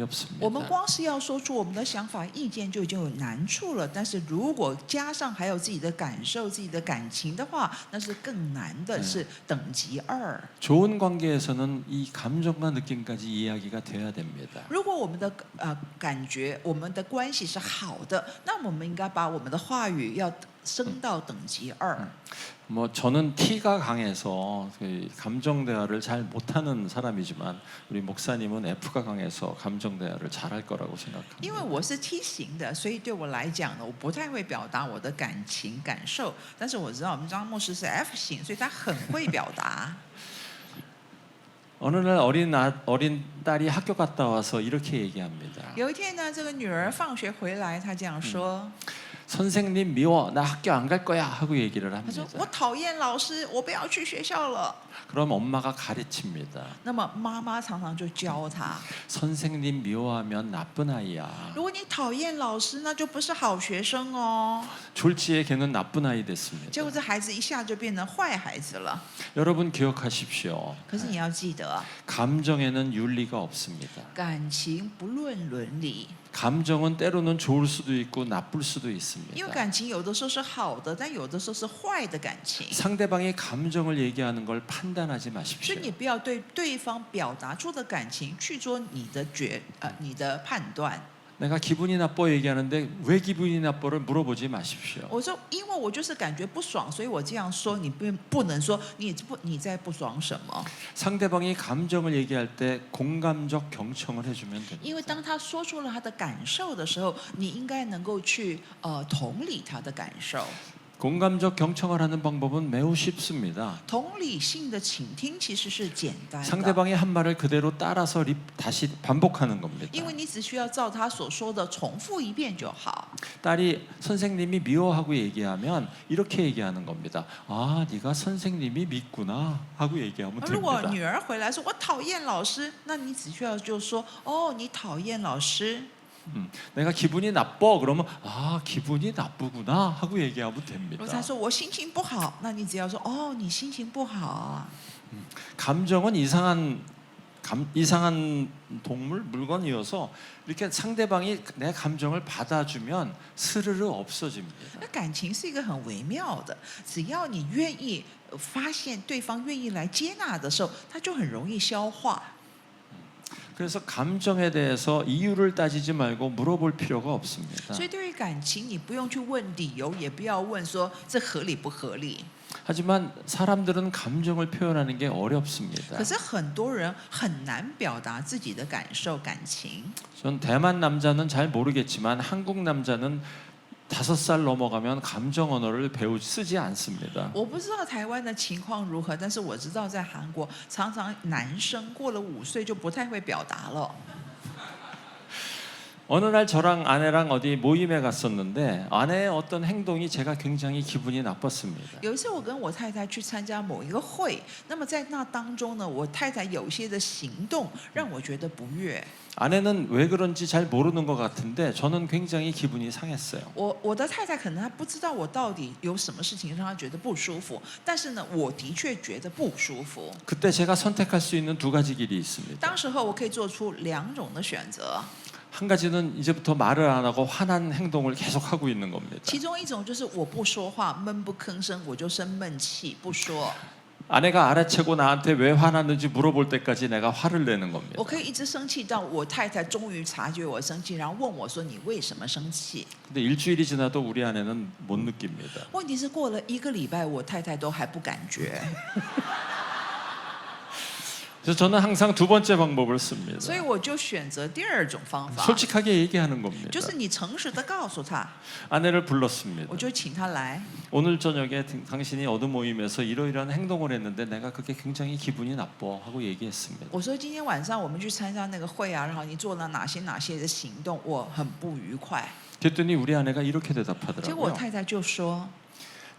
们 어렵습니다. 光是要说出我们的想法、意见就已经有难处了，但是如果加上还有自己的感受、自己的感情的话，那是更难的，是等级2。 좋은 관계에서는 이 감정과 느낌까지 이야기가 돼야 됩니다. 如果我们的感觉、我们的关系是好的，那我们应该把我们的话语要升到等级2。 뭐 저는 T가 강해서 그 감정 대화를 잘 못하는 사람이지만 우리 목사님은 F가 강해서 감정 대화를 잘할 거라고 因为 생각합니다. 我是 T 型的，所以对我来讲呢，我不太会表达我的感情感受。但是我知道我们张牧师是 F 型，所以他很会表达。 어느 날 어린 딸이 학교 갔다 와서 이렇게 얘기합니다. 有一天呢，这个女儿放学回来，她这样说：“ 선생님 미워 나 학교 안 갈 거야 하고 얘기를 她说 합니다. 我讨厌老师，我不要去学校了。 그럼 엄마가 가르칩니다. ”那么妈妈常常就教她： 선생님 미워하면 나쁜 아이야. 如果你讨厌老师，那就不是好学生哦。 졸지에 걔는 나쁜 아이 结 됐습니다. 果这孩子一下就变成坏孩子了。 여러분 기억하십시오. 可是你要记得， 감정에는 윤리가 없습니다. 感情不论伦理， 감정은 때로는 좋을 수도 있고 나쁠 수도 因为 있습니다. 感情有的时候是好的，但有的时候是坏的感情。 상대방의 감정을 얘기하는 걸 판단하지 所 마십시오. 以你不要对对方表达出的感情去做你的判断。 내가 기분이 나빠 얘기하는데 왜 기분이 나빠를 물어보지 마십시오. 我说，因为我就是感觉不爽，所以我这样说。你不能说你在不爽什么？ 상대방이 감정을 얘기할 때 공감적 경청을 해주면 因为 됩니다. 当他说出了他的感受的时候，你应该能够去同理他的感受。 공감적 경청을 하는 방법은 매우 쉽습니다. 同理性的倾听其实是简单的， 상대방이 한 말을 그대로 따라서 다시 반복하는 겁니다. 因为你只需要照他所说的重复一遍就好。 딸이 선생님이 미워하고 얘기하면 이렇게 얘기하는 겁니다. 아, 네가 선생님이 믿구나 하고 얘기하면 如果 됩니다. 女儿回来说我讨厌老师，那你只需要就说哦，你讨厌老师。 내가 기분이 나빠 그러면 아, 기분이 나쁘구나 하고 얘기하면 如 됩니다. 果他说我心情不好，那你只要说哦，你心情不好啊。 감정은 이상한 동물 물건이어서 이렇게 상대방이 내 감정을 받아주면 스르르 없어집니다. 那感情是一个很微妙的，只要你愿意发现对方愿意来接纳的时候，它就很容易消化。 그래서 감정에 대해서 이유를 따지지 말고 물어볼 필요가 없습니다. 所以对于感情，你不用去问理由，也不要问说这合理不合理。 하지만 사람들은 감정을 표현하는 게 어렵습니다. 可是很多人很难表达自己的感受、感情。 전 대만 남자는 잘 모르겠지만 한국 남자는 5살 넘어가면 감정 언어를 쓰지 않습니다. 我不知道台湾的情况如何，但是我知道在韩国，常常男生过了5岁就不太会表达了。 어느 날 저랑 아내랑 어디 모임에 갔었는데 아내의 어떤 행동이 제가 굉장히 기분이 나빴습니다. 有一次我跟我太太去参加某一个会，那么在那当中呢，我太太有些的行动让我觉得不悦。 아내는 왜 그런지 잘 모르는 것 같은데 저는 굉장히 기분이 상했어요. 我的太太可能她不知道我到底有什么事情让她觉得不舒服，但是呢，我的确觉得不舒服。 그때 제가 선택할 수 있는 2가지 길이 있습니다. 当时候我可以做出2种的选择， 한 가지는 이제부터 말을 안 하고 화난 행동을 계속 하고 있는 겁니다. 其中一种就是我不说话，闷不吭声，我就生闷气不说。 아내가 알아채고 나한테 왜 화났는지 물어볼 때까지 내가 화를 내는 겁니다. 我可以一直生气到我太太终于察觉我生气，然后问我说：“你为什么生气？” 근데 일주일이 지나도 우리 아내는 못 느낍니다. 问题是过了1个礼拜，我太太都还不感觉。 그래서 저는 항상 2번째 방법을 씁니다. 所以我就选择第2种方法， 솔직하게 얘기하는 겁니다. 就是你诚实的告诉他， 아내를 불렀습니다. 我就请他来。 오늘 저녁에 당신이 어느 모임에서 이러이러한 행동을 했는데 내가 그게 굉장히 기분이 나빠 하고 얘기했습니다. 我说今天晚上我们去参加那个会啊，然后你做了哪些的行动，我很不愉快。 그랬더니 우리 아내가 이렇게 结果我 대답하더라고요. 太太就说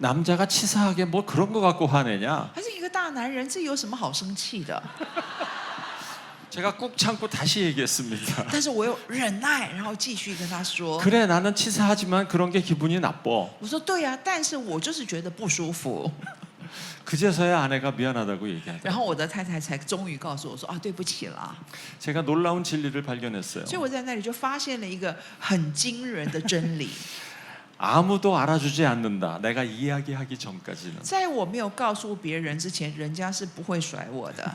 남자가 치사하게 뭐 그런 거 갖고 화내냐? ：“他是一个大男人，这有什么好生气的？” 제가 꾹 참고 다시 얘기했습니다. 但是我又忍耐，然后继续跟他说 그래 나는 치사하지만 그런 게 기분이 나빠. 我说对呀、但是我就是觉得不舒服。 그제서야 아내가 미안하다고 얘기하더라고요. 然后我的太太才终于告诉我说：“啊，对不起啦。 제가 놀라운 진리를 발견했어요. 所以我在那里就发现了一个很惊人的真理， 아무도 알아주지 않는다. 내가 이야기하기 전까지는 在我没有告诉别人之前，人家是不会甩我的，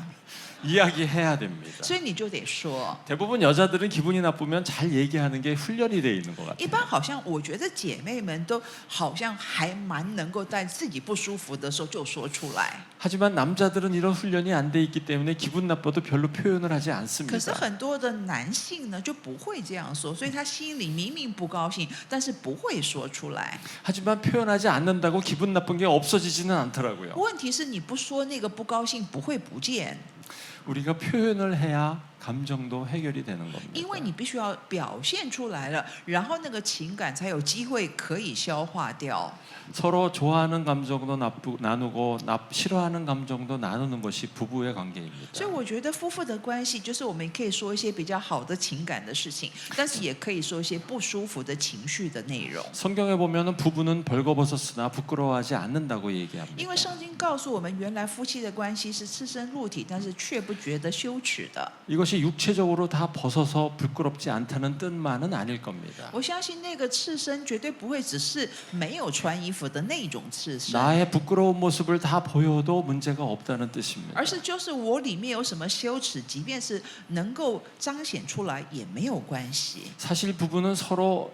이야기해야 됩니다. 所以你就得说。 대부분 여자들은 기분이 나쁘면 잘 얘기하는 게 훈련이 돼 있는 것 一 같아요. 般好像我觉得姐妹们都好像还蛮能够在自己不舒服的时候就说出来。 하지만 남자들은 이런 훈련이 안 돼 있기 때문에 기분 나빠도 별로 표현을 하지 可是 않습니다. 很多的男性呢就不会这样说，所以他心里明明不高兴，但是不会说出来。 하지만 표현하지 않는다고 기분 나쁜 게 없어지지는 않더라고요. 问题是你不说那个不高兴不会不见， 우리가 표현을 해야 감정도 해결이 되는 因为 겁니다. 你必须要表现出来了，然后那个情感才有机会可以消化掉。 서로 좋아하는 감정도 나누고 싫어하는 감정도 나누는 것이 부부의 관계입니다. 所以我觉得夫妇的关系就是我们可以说一些比较好的情感的事情，但是也可以说一些不舒服的情绪的内容。 성경에 보면은 부부는 벌거벗었으나 부끄러워하지 않는다고 因 얘기합니다. 为圣经告诉我们，原来夫妻的关系是赤身露体，但是却不觉得羞耻的。 이것이 육체적으로 다 벗어서 부끄럽지 않다는 뜻만은 아닐 겁니다. 我相信那个赤身绝对不会只是没有穿衣服的那种赤身， 나의 부끄러운 모습을 다 보여도 문제가 없다는 뜻입니다. 而是就是我里面有什么羞耻，即便是能够彰显出来也没有关系。 사실 부부는 서로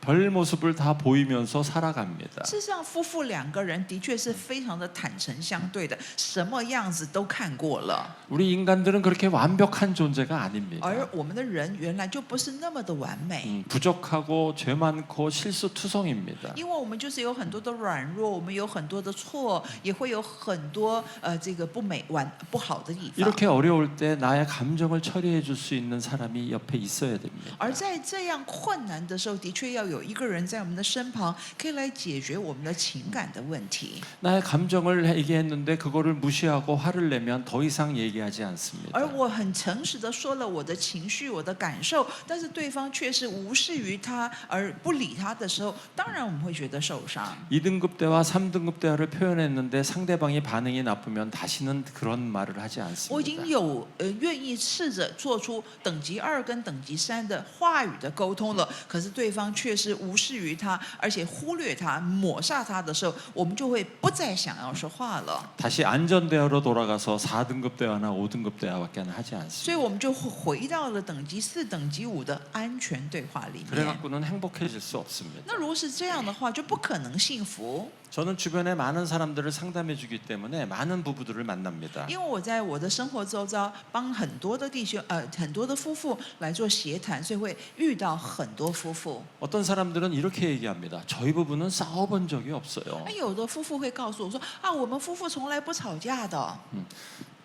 별 모습을 다 보이면서 살아갑니다. 事实上，夫妇2个人的确是非常的坦诚相对的，什么样子都看过了。 우리 인간들은 그렇게 완벽한 존재가 아닙니다. 而我们的人原来就不是那么的完美， 부족하고 죄 많고 실수투성입니다. 因为我们就是有很多的软弱，我们有很多的错，也会有很多这个不好的地方。 이렇게 어려울 때 나의 감정을 처리해 줄 수 있는 사람이 옆에 있어야 됩니다. 而在这样困难的时候，的确要有一个人在我们的身旁，可以来解决我们的情感的问题。 나의 감정을 얘기했는데 그거를 무시하고 화를 내면 더 이상 얘기하지 않습니다. 而我很诚实的说了我的情绪、我的感受，但是对方却是无视于他而不理他的时候，当然我们会觉得受伤。 2등급 대화, 3등급 대화를 표현했는데 상대방이 반응이 나쁘면 다시는 그런 말을 하지 我已经 않습니다. 有愿意试着做出等级2跟等级3的话语的沟通了，可是对方却是无视于他，而且忽略他、抹杀他的时候，我们就会不再想要说话了。 다시 안전 대화로 돌아가서 4등급 대화나 5등급 대화밖에 하지 所 않습니다. 以我们就回到了等级4、等级5的安全对话里面。 그래갖고는 행복해질 수 없습니다. 那如果是这样的话，就不可能幸福。 저는 주변에 많은 사람들을 상담해 주기 때문에 많은 부부들을 만납니다. 因为我在我的生活周遭帮很多的弟兄很多的夫妇来做协谈，所以会遇到很多夫妇。 어떤 사람들은 이렇게 얘기합니다. 저희 부부는 싸워본 적이 없어요. 那有的夫妇会告诉我说啊，我们夫妇从来不吵架的。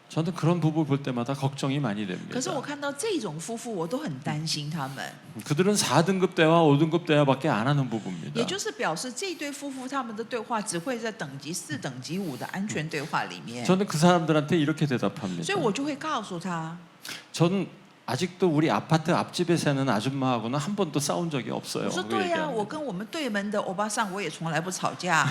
저는 그런 부부 볼 때마다 걱정이 많이 됩니다. 可是我看到这种夫妇，我都很担心他们。 그들은 4등급 대화, 5등급 대화밖에 안 하는 부부입니다. 也就是表示这对夫妇他们的对话只会在等级4、等级5的安全对话里面。 저는 그 사람들한테 이렇게 대답합니다. 所以我就会告诉他， 저는 아직도 우리 아파트 앞집에 사는 아줌마하고는 한 번도 싸운 적이 없어요. 我说 그 对呀、 얘기합니다. 我跟我们对门的欧巴桑，我也从来不吵架。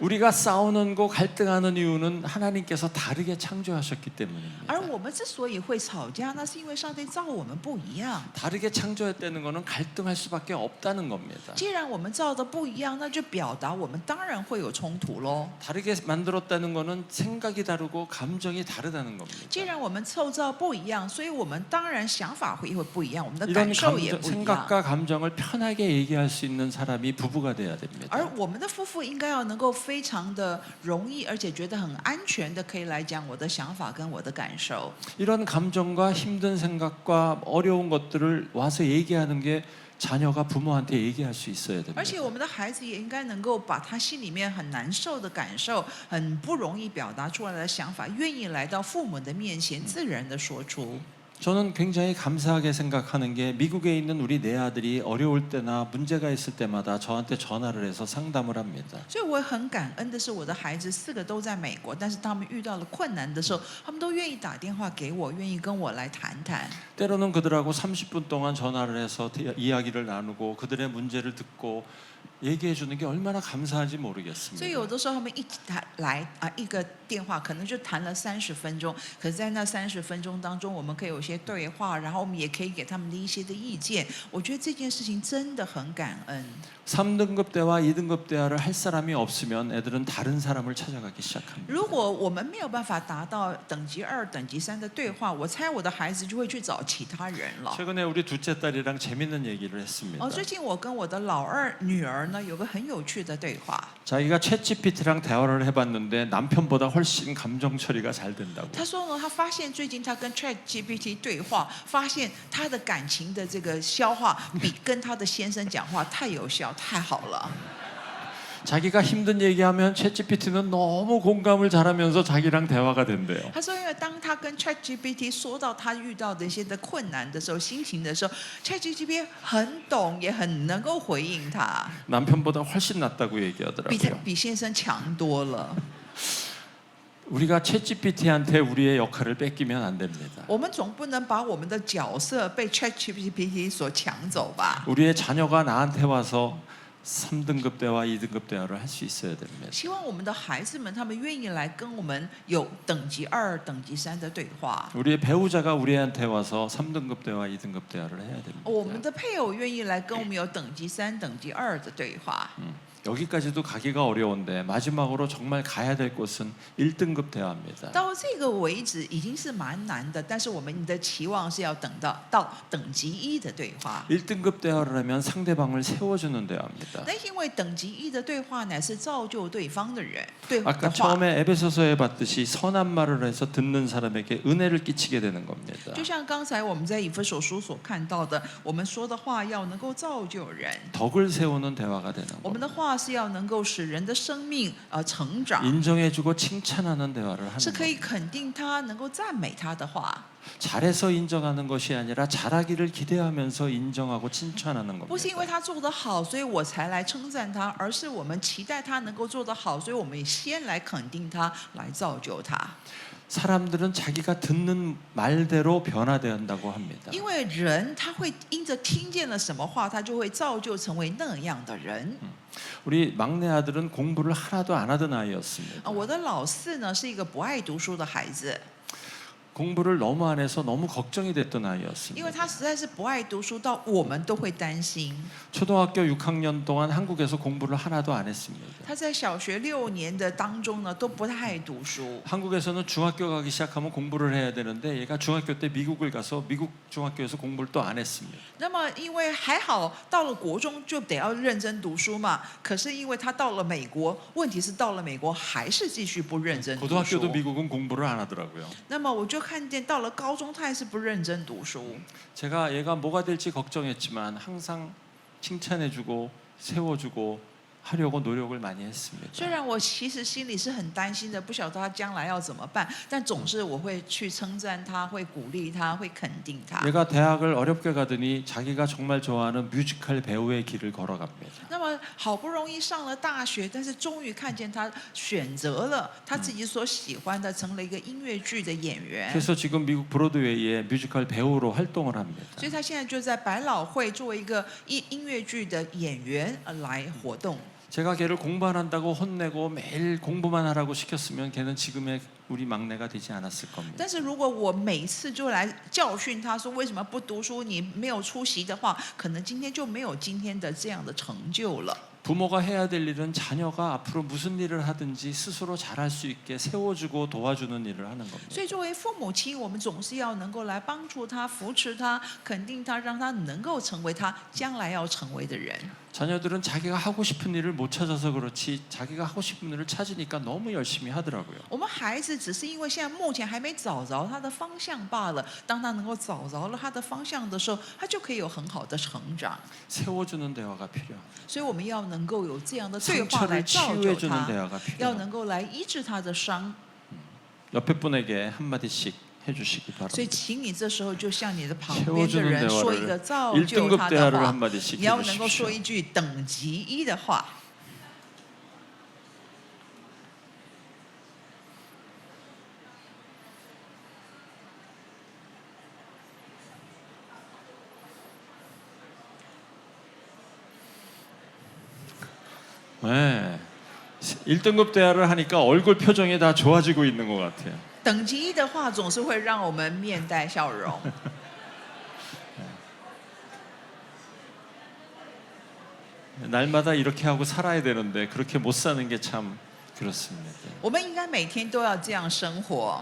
우리가 싸우는 거 갈등하는 이유는 하나님께서 다르게 창조하셨기 而 때문입니다. 我们之所以会吵架，那是因为上帝造我们不一样。 다르게 창조했다는 거는 갈등할 수밖에 없다는 겁니다. 既然我们造的不一样，那就表达我们当然会有冲突喽。 다르게 만들었다는 거는 생각이 다르고 감정이 다르다는 겁니다. 既然我们受造不一样，所以我们当然想法会不一样，我们的 이런 感受也不一样。 생각과 감정을 편하게 얘기할 수 있는 사람이 부부가 돼야 됩니다. 而我们的夫妇应该要能够非常的容易，而且觉得很安全的，可以来讲我的想法跟我的感受。 이런 감정과 힘든 생각과 어려운 것들을 와서 얘기하는 게 자녀가 부모한테 얘기할 수 있어야 而 됩니다. 且我们的孩子也应该能够把他心里面很难受的感受、很不容易表达出来的想法，愿意来到父母的面前，自然的说出。 저는 굉장히 감사하게 생각하는 게 미국에 있는 우리 네 아들이 어려울 때나 문제가 있을 때마다 저한테 전화를 해서 상담을 합니다. 所以我很感恩的是，我的孩子4个都在美国，但是他们遇到了困难的时候，他们都愿意打电话给我，愿意跟我来谈谈。 때로는 그들하고 30분 동안 전화를 해서 이야기를 나누고 그들의 문제를 듣고 얘기해 주는 게 얼마나 감사한지 所以 모르겠습니다. 有的时候他们一起谈来一个电话可能就谈了30分钟，可是在那30分钟当中，我们可以有些对话，然后我们也可以给他们的一些的意见。我觉得这件事情真的很感恩。 3등급 대화, 2등급 대화를 할 사람이 없으면 애들은 다른 사람을 찾아가기 시작합니다. 如果我们没有办法达到等级2、等级3的对话，我猜我的孩子就会去找其他人了。 최근에 우리 둘째 딸이랑 재밌는 얘기를 했습니다. 最近我跟我的老二女儿呢有个很有趣的对话。 자기가 챗GPT랑 대화를 해봤는데 남편보다 훨씬 감정 처리가 잘 된다고. 他说呢，他发现最近他跟 ChatGPT 对话，发现他的感情的这个消化比跟他的先生讲话太有效，太好了。 자기가 힘든 얘기하면 챗GPT는 너무 공감을 잘하면서 자기랑 대화가 된대요. 他说，因为当他跟 ChatGPT 说到他遇到的一些的困难的时候、心情的时候，ChatGPT 很懂，也很能够回应他， 남편보다 훨씬 낫다고 比 얘기하더라고요. 比先生强多了。 우리가 챗GPT한테 우리의 역할을 뺏기면 안 됩니다. 我们总不能把我们的角色被 ChatGPT 所抢走吧？ 우리의 자녀가 나한테 와서 3등급 대화, 2등급 대화를 할 수 있어야 됩니다. 希望我们的孩子们，他们愿意来跟我们有等级2、等级3的对话。 우리의 배우자가 우리한테 와서 3등급 대화, 2등급 대화를 해야 我们 됩니다. 的配偶愿意来跟我们有等级3、等级2的对话。 여기까지도 가기가 어려운데 마지막으로 정말 가야 될 곳은 1등급 대화입니다. 到这个为止已经是蛮难的，但是我们的期望是要等到等级1的对话。 1등급 대화를 하면 상대방을 세워주는 대화입니다. 那因为等级1的对话乃是造就对方的人，对的 아까 话。 처음에 에베소서에 봤듯이 선한 말을 해서 듣는 사람에게 은혜를 끼치게 되는 겁니다. 就像刚才我们在以弗所书所看到的，我们说的话要能够造就人， 덕을 세우는 대화가 되는 我们的 겁니다. 话是要能够使人的生命成长， 인정해주고 칭찬하는 대화를 하는 是可以 겁니다. 肯定他、能够赞美他的话。 잘해서 인정하는 것이 아니라 잘하기를 기대하면서 인정하고 칭찬하는 不是因为 겁니다. 他做得好，所以我才来称赞他，而是我们期待他能够做得好，所以我们也先来肯定他，来造就他。 사람들은 자기가 듣는 말대로 변화된다고 합니다. 因为人他会因着听见了什么话，他就会造就成为那样的人。 우리 막내 아들은 공부를 하나도 안 하던 아이였습니다. 我的老四呢是一个不爱读书的孩子， 공부를 너무 안 해서 너무 걱정이 됐던 因为 아이였습니다. 他实在是不爱读书，到我们都会担心。 초등학교 6학년 동안 한국에서 공부를 하나도 안 했습니다. 他在小学6年的当中呢，都不太爱读书。 한국에서는 중학교 가기 시작하면 공부를 해야 되는데 얘가 중학교 때 미국을 가서 미국 중학교에서 공부를 또 안 했습니다. 那么因为还好到了国中就得要认真读书嘛，可是因为他到了美国，问题是到了美国还是继续不认真读 고등학교도 书。 미국은 공부를 안 하더라고요. 那么我就看见到了高中，他还是不认真读书。 제가 얘가 뭐가 될지 걱정했지만 항상 칭찬해주고 세워주고 하려고 노력을 많이 했습니다. 虽然我其实心里是很担心的，不晓得他将来要怎么办，但总是我会去称赞他，会鼓励他，会肯定他。 얘가 대학을 어렵게 가더니 자기가 정말 좋아하는 뮤지컬 배우의 길을 걸어갑니다. 那么好不容易上了大学，但是终于看见他选择了他自己所喜欢的，成了一个音乐剧的演员。 그래서 지금 미국 브로드웨이의 뮤지컬 배우로 활동을 합니다. 所以他现在就在百老汇作为一个音乐剧的演员来活动。 제가 걔를 공부 안 한다고 혼내고 매일 공부만 하라고 시켰으면 걔는 지금의 우리 막내가 되지 않았을 겁니다. 但是如果我每一次就来教训他说为什么不读书，你没有出息的话，可能今天就没有今天的这样的成就了。 부모가 해야 될 일은 자녀가 앞으로 무슨 일을 하든지 스스로 잘할 수 있게 세워주고 도와주는 일을 하는 겁니다. 所以作为父母亲，我们总是要能够来帮助他、扶持他、肯定他，让他能够成为他将来要成为的人。 자녀들은 자기가 하고 싶은 일을 못 찾아서 그렇지 자기가 하고 싶은 일을 찾으니까 너무 열심히 하더라고요. 我们孩子只是因为现在目前还没找着他的方向罢了。当他能够找着了他的方向的时候，他就可以有很好的成长。 세워주는 대화가 필요합니다. 所以我们要能够有这样的对话 상처를 来造就 치유해주는 他， 대화가 要 필요합니다. 能够来医治他的伤。 옆에 분에게 한마디씩 해주시기 所以， 바랍니다. 请你这时候就向你的旁边的 세워주는 人说一个 대화를 造就 1등급 他的 대화를 话， 한마디씩 你要能够说 해주십시오. 一句等级1的话。 네. 1등급 대화를 하니까 얼굴 표정이 다 좋아지고 있는 것 같아요. 等级1的话，总是会让我们面带笑容。 날마다 이렇게 하고 살아야 되는데 그렇게 못 사는 게 참 그렇습니다. 我们应该每天都要这样生活，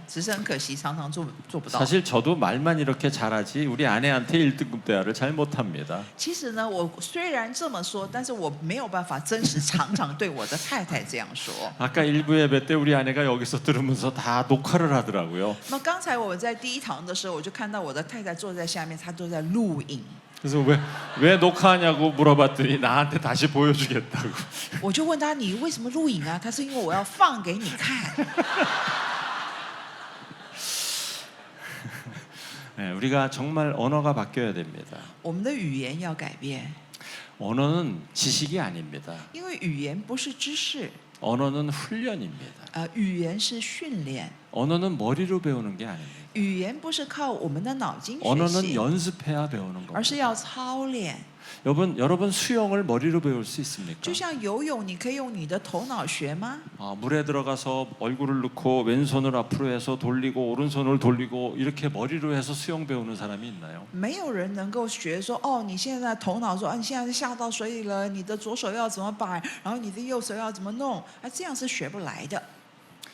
只是很可惜，常常做不到。 사실 저도 말만 이렇게 잘하지 우리 아내한테 1등급 대화를 잘 못합니다. 其实呢，我虽然这么说，但是我没有办法真实常常对我的太太这样说。 아까 일부 예배 때 우리 아내가 여기서 들으면서 다 녹화를 하더라고요. 那刚才我在第一堂的时候，我就看到我的太太坐在下面，她都在录影。 그래서 왜 녹화하냐고 물어봤더니 나한테 다시 보여주겠다고. 我就问她：“你为什么录影啊？”她说：“因为我要放给你看。” 네, 우리가 정말 언어가 바뀌어야 됩니다. 我们的语言要改变， 언어는 지식이 아닙니다. 因为语言不是知识， 언어는 훈련입니다. 语言是训练， 언어는 머리로 배우는 게 아닙니다. 语言不是靠我们的脑筋学 언어는 习， 연습해야 배우는 而是 겁니다. 要操练。 여러분 수영을 머리로 배울 수 있습니까? 就像游泳，你可以用你的头脑学吗？ 물에 들어가서 얼굴을 넣고 왼손을 앞으로 해서 돌리고 오른손을 돌리고 이렇게 머리로 해서 수영 배우는 사람이 있나요? 没有人能够学说哦，你现在头脑说啊，你现在下到水里了，你的左手要怎么摆，然后你的右手要怎么弄，这样是学不来的。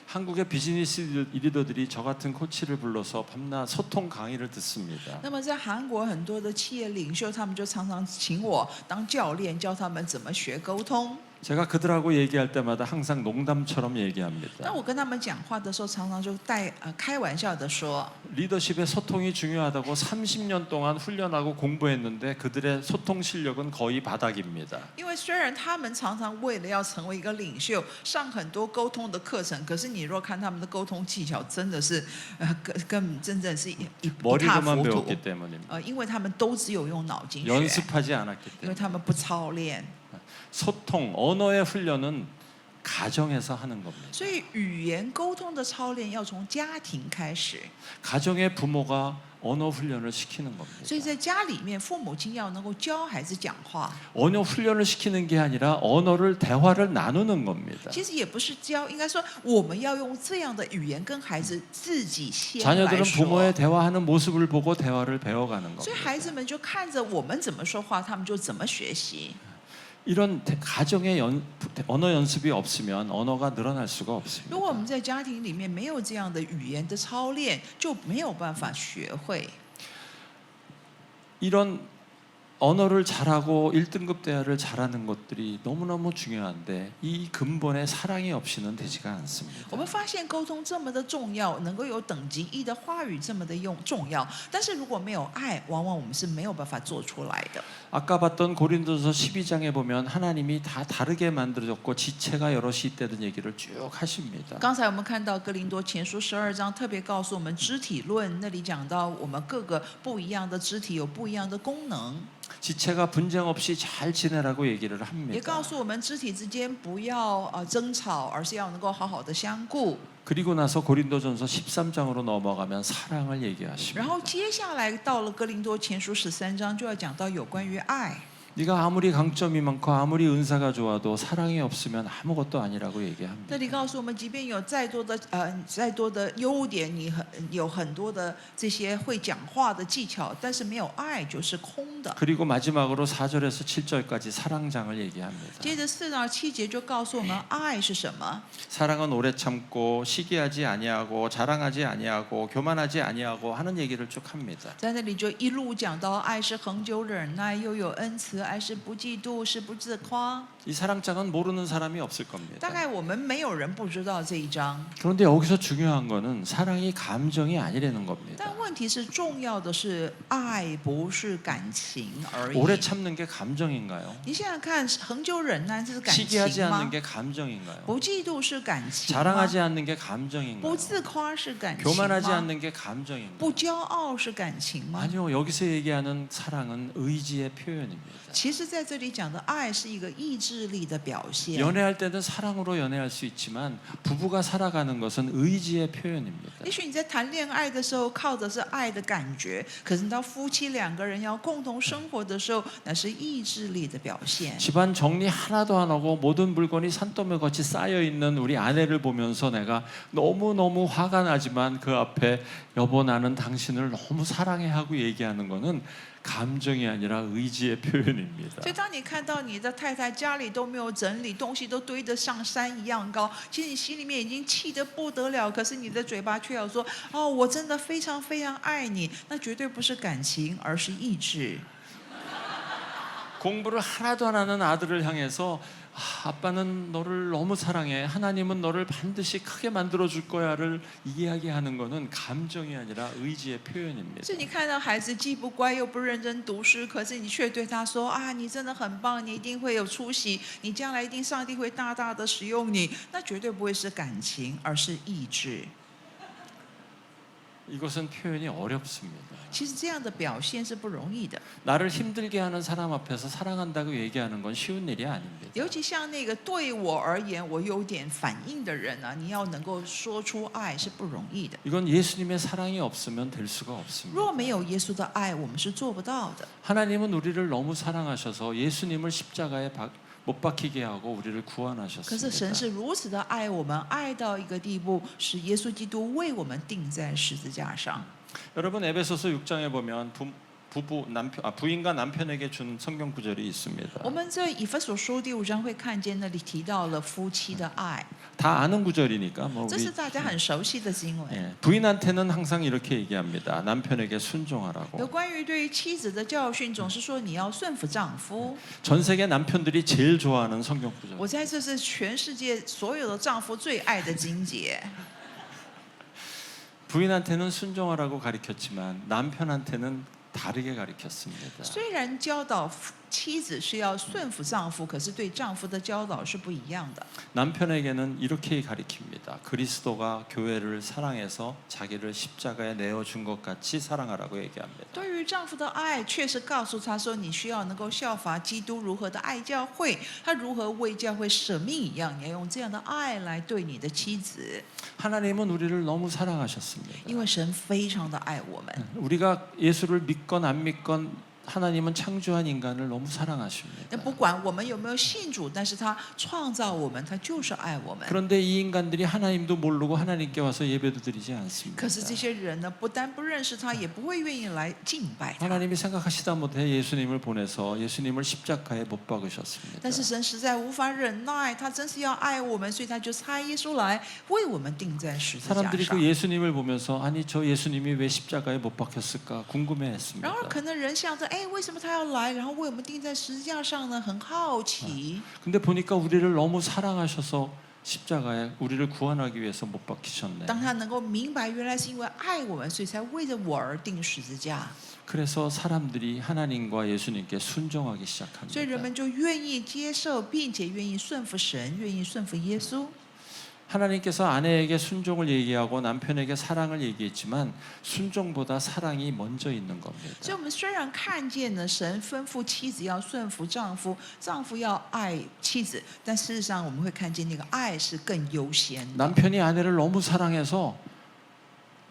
한국의 비즈니스 리더들이 저 같은 코치를 불러서 밤낮 소통 강의를 듣습니다. 那么在韩国很多的企业领袖，他们就常常请我当教练，教他们怎么学沟通。 제가 그들하고 얘기할 때마다 항상 농담처럼 那 얘기합니다. 我跟他们讲话的时候，常常就开玩笑的说， 리더십의 소통이 중요하다고 30년 동안 훈련하고 공부했는데 그들의 소통 실력은 거의 바닥입니다. 因为虽然他们常常为了要成为一个领袖，上很多沟通的课程，可是你若看他们的沟通技巧，真的是根本真的是一塌 머리로만 糊涂。 배웠기 때문입니다. 因为他们都只有用脑筋学， 연습하지 않았기 因为 때문에. 他们不操练。 소통, 언어의 훈련은 가정에서 하는 겁니다. 所以语言沟通的操练要从家庭开始。 가정의 부모가 언어 훈련을 시키는 所以 겁니다. 在家里面，父母亲要能够教孩子讲话， 언어 훈련을 시키는 게 아니라 언어를 대화를 나누는 겁니다. 其实也不是教，应该说我们要用这样的语言跟孩子自己先来 자녀들은 说。 부모의 대화하는 모습을 보고 대화를 배워가는 所以 겁니다. 孩子们就看着我们怎么说话，他们就怎么学习。 이런 가정의 언어 연습이 없으면 언어가 늘어날 수가 如 없습니다. 果我们在家庭里面没有这样的语言的操练，就没有办法学会。 이런 언어를 잘하고 1등급 대화를 잘하는 것들이 너무너무 중요한데 이 근본에 사랑이 없이는 되지가 않습니다. 我们发现沟通这么的重要，能够有等级1的话语这么的重要，但是如果没有爱，往往我们是没有办法做出来的。 아까 봤던 고린도서 12장에 보면 하나님이 다 다르게 만들어졌고 지체가 여럿이 있다는 얘기를 쭉 하십니다. 刚才我们看到哥林多前书12章，特别告诉我们肢体论，那里讲到我们各个不一样的肢体有不一样的功能， 지체가 분쟁 없이 잘 지내라고 얘기를 也 합니다. 告诉我们肢体之间不要争吵，而是要能够好好的相顾。 그리고 나서 고린도전서 13장으로 넘어가면 사랑을 然 얘기하십니다. 后接下来到了哥林多前书13章，就要讲到有关于爱。 네가 아무리 강점이 많고 아무리 은사가 좋아도 사랑이 없으면 아무것도 아니라고 얘기합니다. 这里告诉我们，即便有再多的优点，你有很多的这些会讲话的技巧，但是没有爱就是空的。 그리고 마지막으로 4절에서 7절까지 사랑장을 얘기합니다. 接着4到7节就告诉我们，爱是什么？ 사랑은 오래 참고 시기하지 아니하고 자랑하지 아니하고 교만하지 아니하고 하는 얘기를 쭉 합니다. 在那里就一路讲到，爱是恒久忍耐，又有恩慈；爱是不嫉妒，是不自夸。 이 사랑장은 모르는 사람이 없을 大 겁니다. 概我们没有人不知道这一章， 그런데 여기서 중요한 거는 사랑이 감정이 아니라는 겁니다. 但问题是重要的是爱不是感情而 오래 已。 참는 게 감정인가요? 你想想看，恒久忍耐这是感 시기하지 情 않는 吗？ 게 감정인가요? 不嫉妒是感情吗？ 자랑하지 않는 게 不 감정인가요? 自夸是感情 교만하지 吗？ 않는 게 감정인가요? 不骄傲是感情吗？ 아니요. 여기서 얘기하는 사랑은 의지의 표현입니다. 其实在这里讲的爱是一个意志力的表现。 연애할 때는 사랑으로 연애할 수 있지만 부부가 살아가는 것은 의지의 표현입니다. 也许你在谈恋爱的时候靠的是爱的感觉，可是当夫妻两个人要共同生活的时候，那是意志力的表现。 집안 정리 하나도 안 하고 모든 물건이 산더미 같이 쌓여 있는 우리 아내를 보면서 내가 너무너무 화가 나지만 그 앞에 여보 나는 당신을 너무 사랑해 하고 얘기하는 거는 감정이 아니라 의지의 표현입니다. 所以当你看到你的太太家里都没有整理，东西都堆得像山一样高，其实你心里面已经气得不得了，可是你的嘴巴却要说：“哦，我真的非常非常爱你。”那绝对不是感情，而是意志。 공부를 하나도 안 하는 아들을 향해서 아빠는 너를 너무 사랑해. 하나님은 너를 반드시 크게 만들어 줄 거야를 이야기하는 거는 감정이 아니라 의지의 표현입니다. 是你看到孩子既不乖又不认真读书，可是你却对他说：“啊，你真的很棒，你一定会有出息，你将来一定上帝会大大的使用你。”那绝对不会是感情，而是意志。 이것은 표현이 어렵습니다. 其实这样的表现是不容易的， 나를 힘들게 하는 사람 앞에서 사랑한다고 얘기하는 건 쉬운 일이 아닙니다. 尤其像那个对我而言我有点反应的人啊，你要能够说出爱是不容易的。 이건 예수님의 사랑이 없으면 될 수가 없습니다. 若没有耶稣的爱，我们是做不到的。 하나님은 우리를 너무 사랑하셔서 예수님을 십자가에 못 박히게 하고 우리를 可是神 구원하셨습니다. 是如此的爱我们，爱到一个地步，使耶稣基督为我们钉在十字架上。 여러분 에베소서 6장에 보면 부인과 남편에게 준 성경 구절이 있습니다. 我们在以弗所书第5章会看见那里提到了夫妻的爱， 다 아는 구절이니까 뭐 这 우리 是大家很熟悉的经文。 예, 부인한테는 항상 이렇게 얘기합니다. 남편에게 有 순종하라고. 关于对于妻子的教训，总是说你要顺服丈夫。 전 세계 남편들이 제일 좋아하는 성경 구절. 我猜这是全世界所有的丈夫最爱的经节。 부인한테는 순종하라고 가르쳤지만 남편한테는 다르게 가르쳤습니다. 虽然教导妻子是要顺服丈夫，可是对丈夫的教导是不一样的。 남편에게는 이렇게 가르칩니다. 그리스도가 교회를 사랑해서 자기를 십자가에 내어준 것 같이 사랑하라고 얘기합니다. 对于丈夫的爱，确实告诉他说，你需要能够效法基督如何的爱教会，他如何为教会舍命一样，你要用这样的爱来对你的妻子， 하나님은 우리를 너무 사랑하셨습니다. 因为神非常的爱我们。 우리가 예수를 믿건 안 믿건 하나님은 창조한 인간을 너무 사랑하십니다. 那不管我们有没有信主，但是他创造我们，他就是爱我们。 그런데 이 인간들이 하나님도 모르고 하나님께 와서 예배도 드리지 않습니다. 可是这些人呢，不但不认识他，也不会愿意来敬拜他。 하나님이 생각하시다 못해 예수님을 보내서 예수님을 십자가에 못 박으셨습니다. 但是神实在无法忍耐，他真是要爱我们，所以他就差耶稣来为我们钉在十字架 사람들이 上 그 。 예수님을 보면서 아니 저 예수님이 왜 십자가에 못 박혔을까 궁금해했습니다. 然而，可能人想着，哎，为什么他要来，然后为我们钉在十字架上呢？很好奇。 근데 보니까 우리를 너무 사랑하셔서 십자가에 우리를 구원하기 위해서 못 박히셨네. 当他能够明白，原来是因为爱我们，所以才为着我而钉十字架。 그래서 사람들이 하나님과 예수님께 순종하기 所以人 시작합니다. 们就愿意接受，并且愿意顺服神，愿意顺服耶稣。 하나님께서 아내에게 순종을 얘기하고 남편에게 사랑을 얘기했지만 순종보다 사랑이 먼저 있는 겁니다. 所以，我们虽然看见了神吩咐妻子要顺服丈夫，丈夫要爱妻子，但事实上我们会看见那个爱是更优先的。 남편이 아내를 너무 사랑해서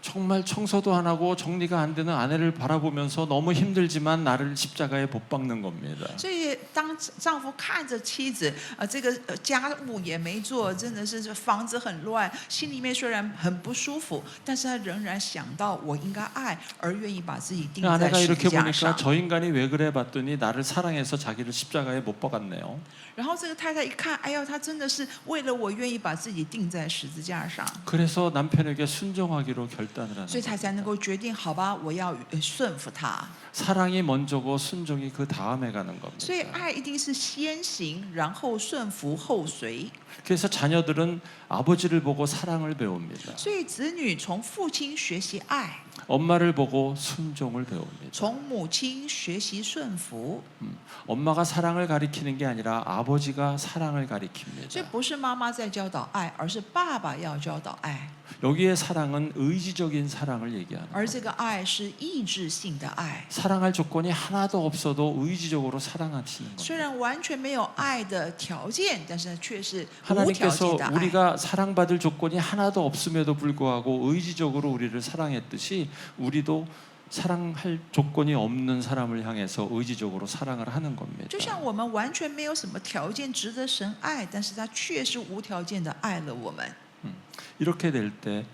정말 청소도 안 하고 정리가 안 되는 아내를 바라보면서 너무 힘들지만 나를 십자가에 못 박는 겁니다. 所以，当丈夫看着妻子，这个家务也没做，真的是房子很乱，心里面虽然很不舒服，但是他仍然想到我应该爱，而愿意把自己钉在 아내가 十字 이렇게 架 보니까 上。 저 인간이 왜 그래 봤더니 나를 사랑해서 자기를 십자가에 못 박았네요. 然后这个太太一看，哎呦，他真的是为了我愿意把自己钉在十字架上， 그래서 남편에게 순종하기로 결단을 하는 所以他才 겁니다. 能够决定，好吧，我要顺服他。 사랑이 먼저고 순종이 그 다음에 가는 所以 겁니다. 爱一定是先行，然后顺服后随。 그래서 자녀들은 아버지를 보고 사랑을 배웁니다. 所以子女从父亲学习爱， 엄마를 보고 순종을 배웁니다. 从母亲学习顺服。 엄마가 사랑을 가리키는 게 아니라 아버지가 사랑을 所以 가리킵니다. 不是妈妈在教导爱，而是爸爸要教导爱。 여기에 사랑은 의지적인 사랑을 얘기하는 而 거예요. 这个爱是意志性的爱。 사랑할 조건이 하나도 없어도 의지적으로 사랑하시는 虽 겁니다. 然完全没有爱的条件，但是却是无条 하나님께서 件的爱。 우리가 사랑받을 조건이 하나도 없음에도 불구하고 의지적으로 우리를 사랑했듯이 우리도 사랑할 조건이 없는 사람을 향해서 의지적으로 사랑을 하는 겁니다. 就像我们完全没有什么条件值得神爱，但是他确实无条件的爱了我们。 이렇게 될 때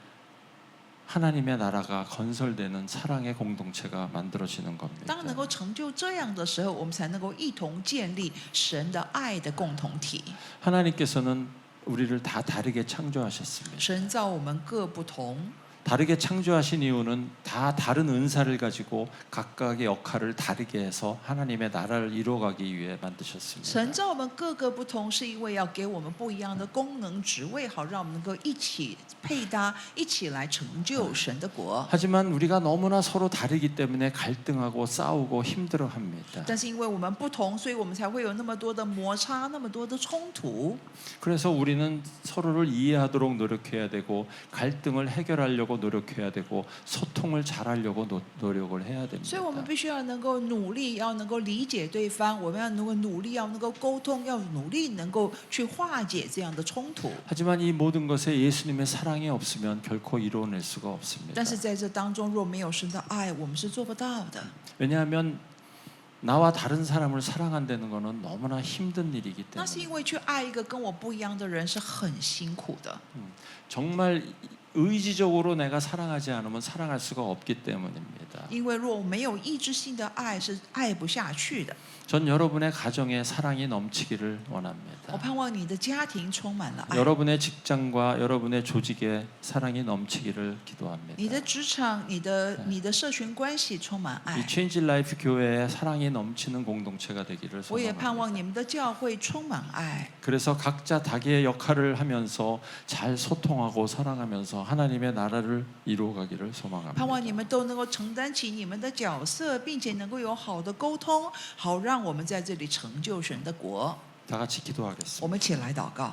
하나님의 나라가 건설되는 사랑의 공동체가 만들어지는 当 겁니다. 能够成就这样的时候，我们才能够一同建立神的爱的共同体。 하나님께서는 우리를 다 다르게 창조하셨습니다. 神造我们各不同， 다르게 창조하신 이유는 다 다른 은사를 가지고 각각의 역할을 다르게 해서 하나님의 나라를 이루어가기 위해 만드셨습니다. 神造我们各个不同，是因为要给我们不一样的功能职位，好让我们能够一起配搭，一起来成就神的国。 하지만 우리가 너무나 서로 다르기 때문에 갈등하고 싸우고 힘들어합니다. 但是因为我们不同，所以我们才会有那么多的摩擦，那么多的冲突。 그래서 우리는 서로를 이해하도록 노력해야 되고 갈등을 해결하려고 노력해야 되고 소통을 잘하려고 노력을 해야 所以我们 됩니다. 必须要能够努力，要能够理解对方，我们要能够努力，要能够沟通，要努力能够去化解这样的冲突。 하지만 이 모든 것에 예수님의 사랑이 없으면 결코 이루어낼 수가 없습니다. 但是在这当中，若没有神的爱，我们是做不到的。 왜냐하면 나와 다른 사람을 사랑한다는 것은 너무나 힘든 일이기 那是 때문에 因为去爱一个跟我不一样的人是很辛苦的。 정말 의지적으로 내가 사랑하지 않으면 사랑할 수가 없기 때문입니다. 因为若没有意志性的爱，是爱不下去的。 전 여러분의 가정에 사랑이 넘치기를 我 원합니다. 盼望你的家庭充满了爱， 여러분의 직장과 여러분의 조직에 사랑이 넘치기를 你 기도합니다. 的职场、你的社群关系充满 이 爱。 체인지 라이프 교회에 사랑이 넘치는 공동체가 되기를 我也盼望 소망합니다. 你们的教会充满爱。 그래서 각자 자기의 역할을 하면서 잘 소통하고 사랑하면서 통해서 하나님의 나라를 이루어가기를 盼 소망합니다. 望你们都能够承担起你们的角色，并且能够有好的沟通，好让我们在这里成就神的国。 다 같이 기도하겠습니다. 我们起来祷告。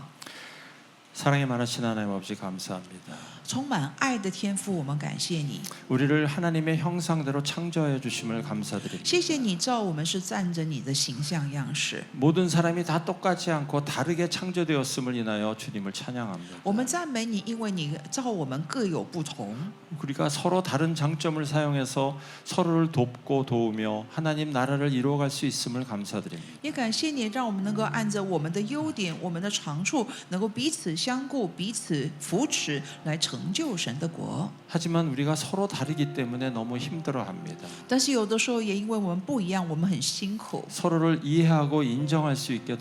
사랑이 많으신 하나님 아버지 감사합니다. 充满爱的天父，我们感谢你， 우리를 하나님의 형상대로 창조하여 주심을 감사드립니다. 谢谢你照我们是站着你的形象样式。 모든 사람이 다 똑같지 않고 다르게 창조되었음을 인하여 주님을 찬양합니다. 我们赞美你，因为你照我们各有不同。 우리가 서로 다른 장점을 사용해서 서로를 돕고 도우며 하나님 나라를 이루어갈 수 있음을 감사드립니다. 也感谢你，让我们能够按着我们的优点、我们的长处，能够彼此相顾、彼此扶持，来成就神的国。 하지만 우리가 서로 다르기 때문에 너무 힘들어합니다. 但是有的时候，也因为我们不一样，我们很辛苦。 서로를 이해하고 인정할 수 있게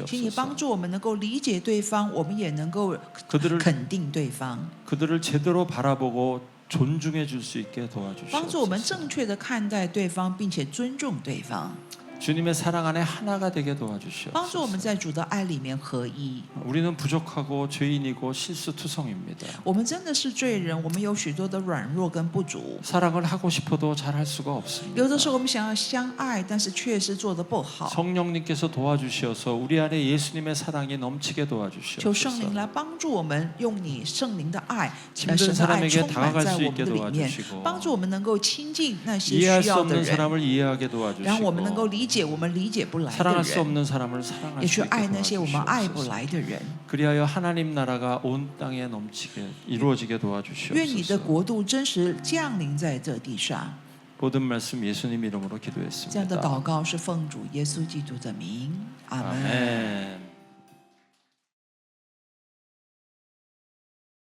请你帮 도와주시옵소서. 助我们能够理解对方，我们也能够 그들을 肯定对方， 그들을 제대로 바라보고 존중해 줄 수 있게 帮助我们 도와주시옵소서. 正确的看待对方，并且尊重对方， 주님의 사랑 안에 하나가 되게 帮助我们 도와주시옵소서. 在主的爱里面合一。 우리는 부족하고 죄인이고 실수투성입니다. 我们真的是罪人，我们有许多的软弱跟不足。 사랑을 하고 싶어도 잘할 수가 없습니다. 有的时候我们想要相爱，但是确实做得不好。 성령님께서 도와주시어서 우리 안에 예수님의 사랑이 넘치게 求圣灵 도와주시옵소서. 来帮助我们，用你圣灵的爱， 힘든 神的爱 사람에게 充满 다가갈 在 수 我们 있게 的里面， 도와주시고 帮助我们能够亲近那些 이해할 需 수 要的 없는 人， 사람을 이해하게 然后我们能够 도와주시고 理解我们理解不来的 사랑할 수 人， 없는 사람을 사랑할 也 수 去 있게 爱那些我们爱不 도와주시옵소서. 来的人。 그리하여 하나님 나라가 온 땅에 넘치게 이루어지게 愿你的 도와주시옵소서. 国度真实降临在这地上。 모든 말씀 예수님 이름으로 这样的 기도했습니다. 祷告是奉主耶稣基督的名，阿门。 아멘.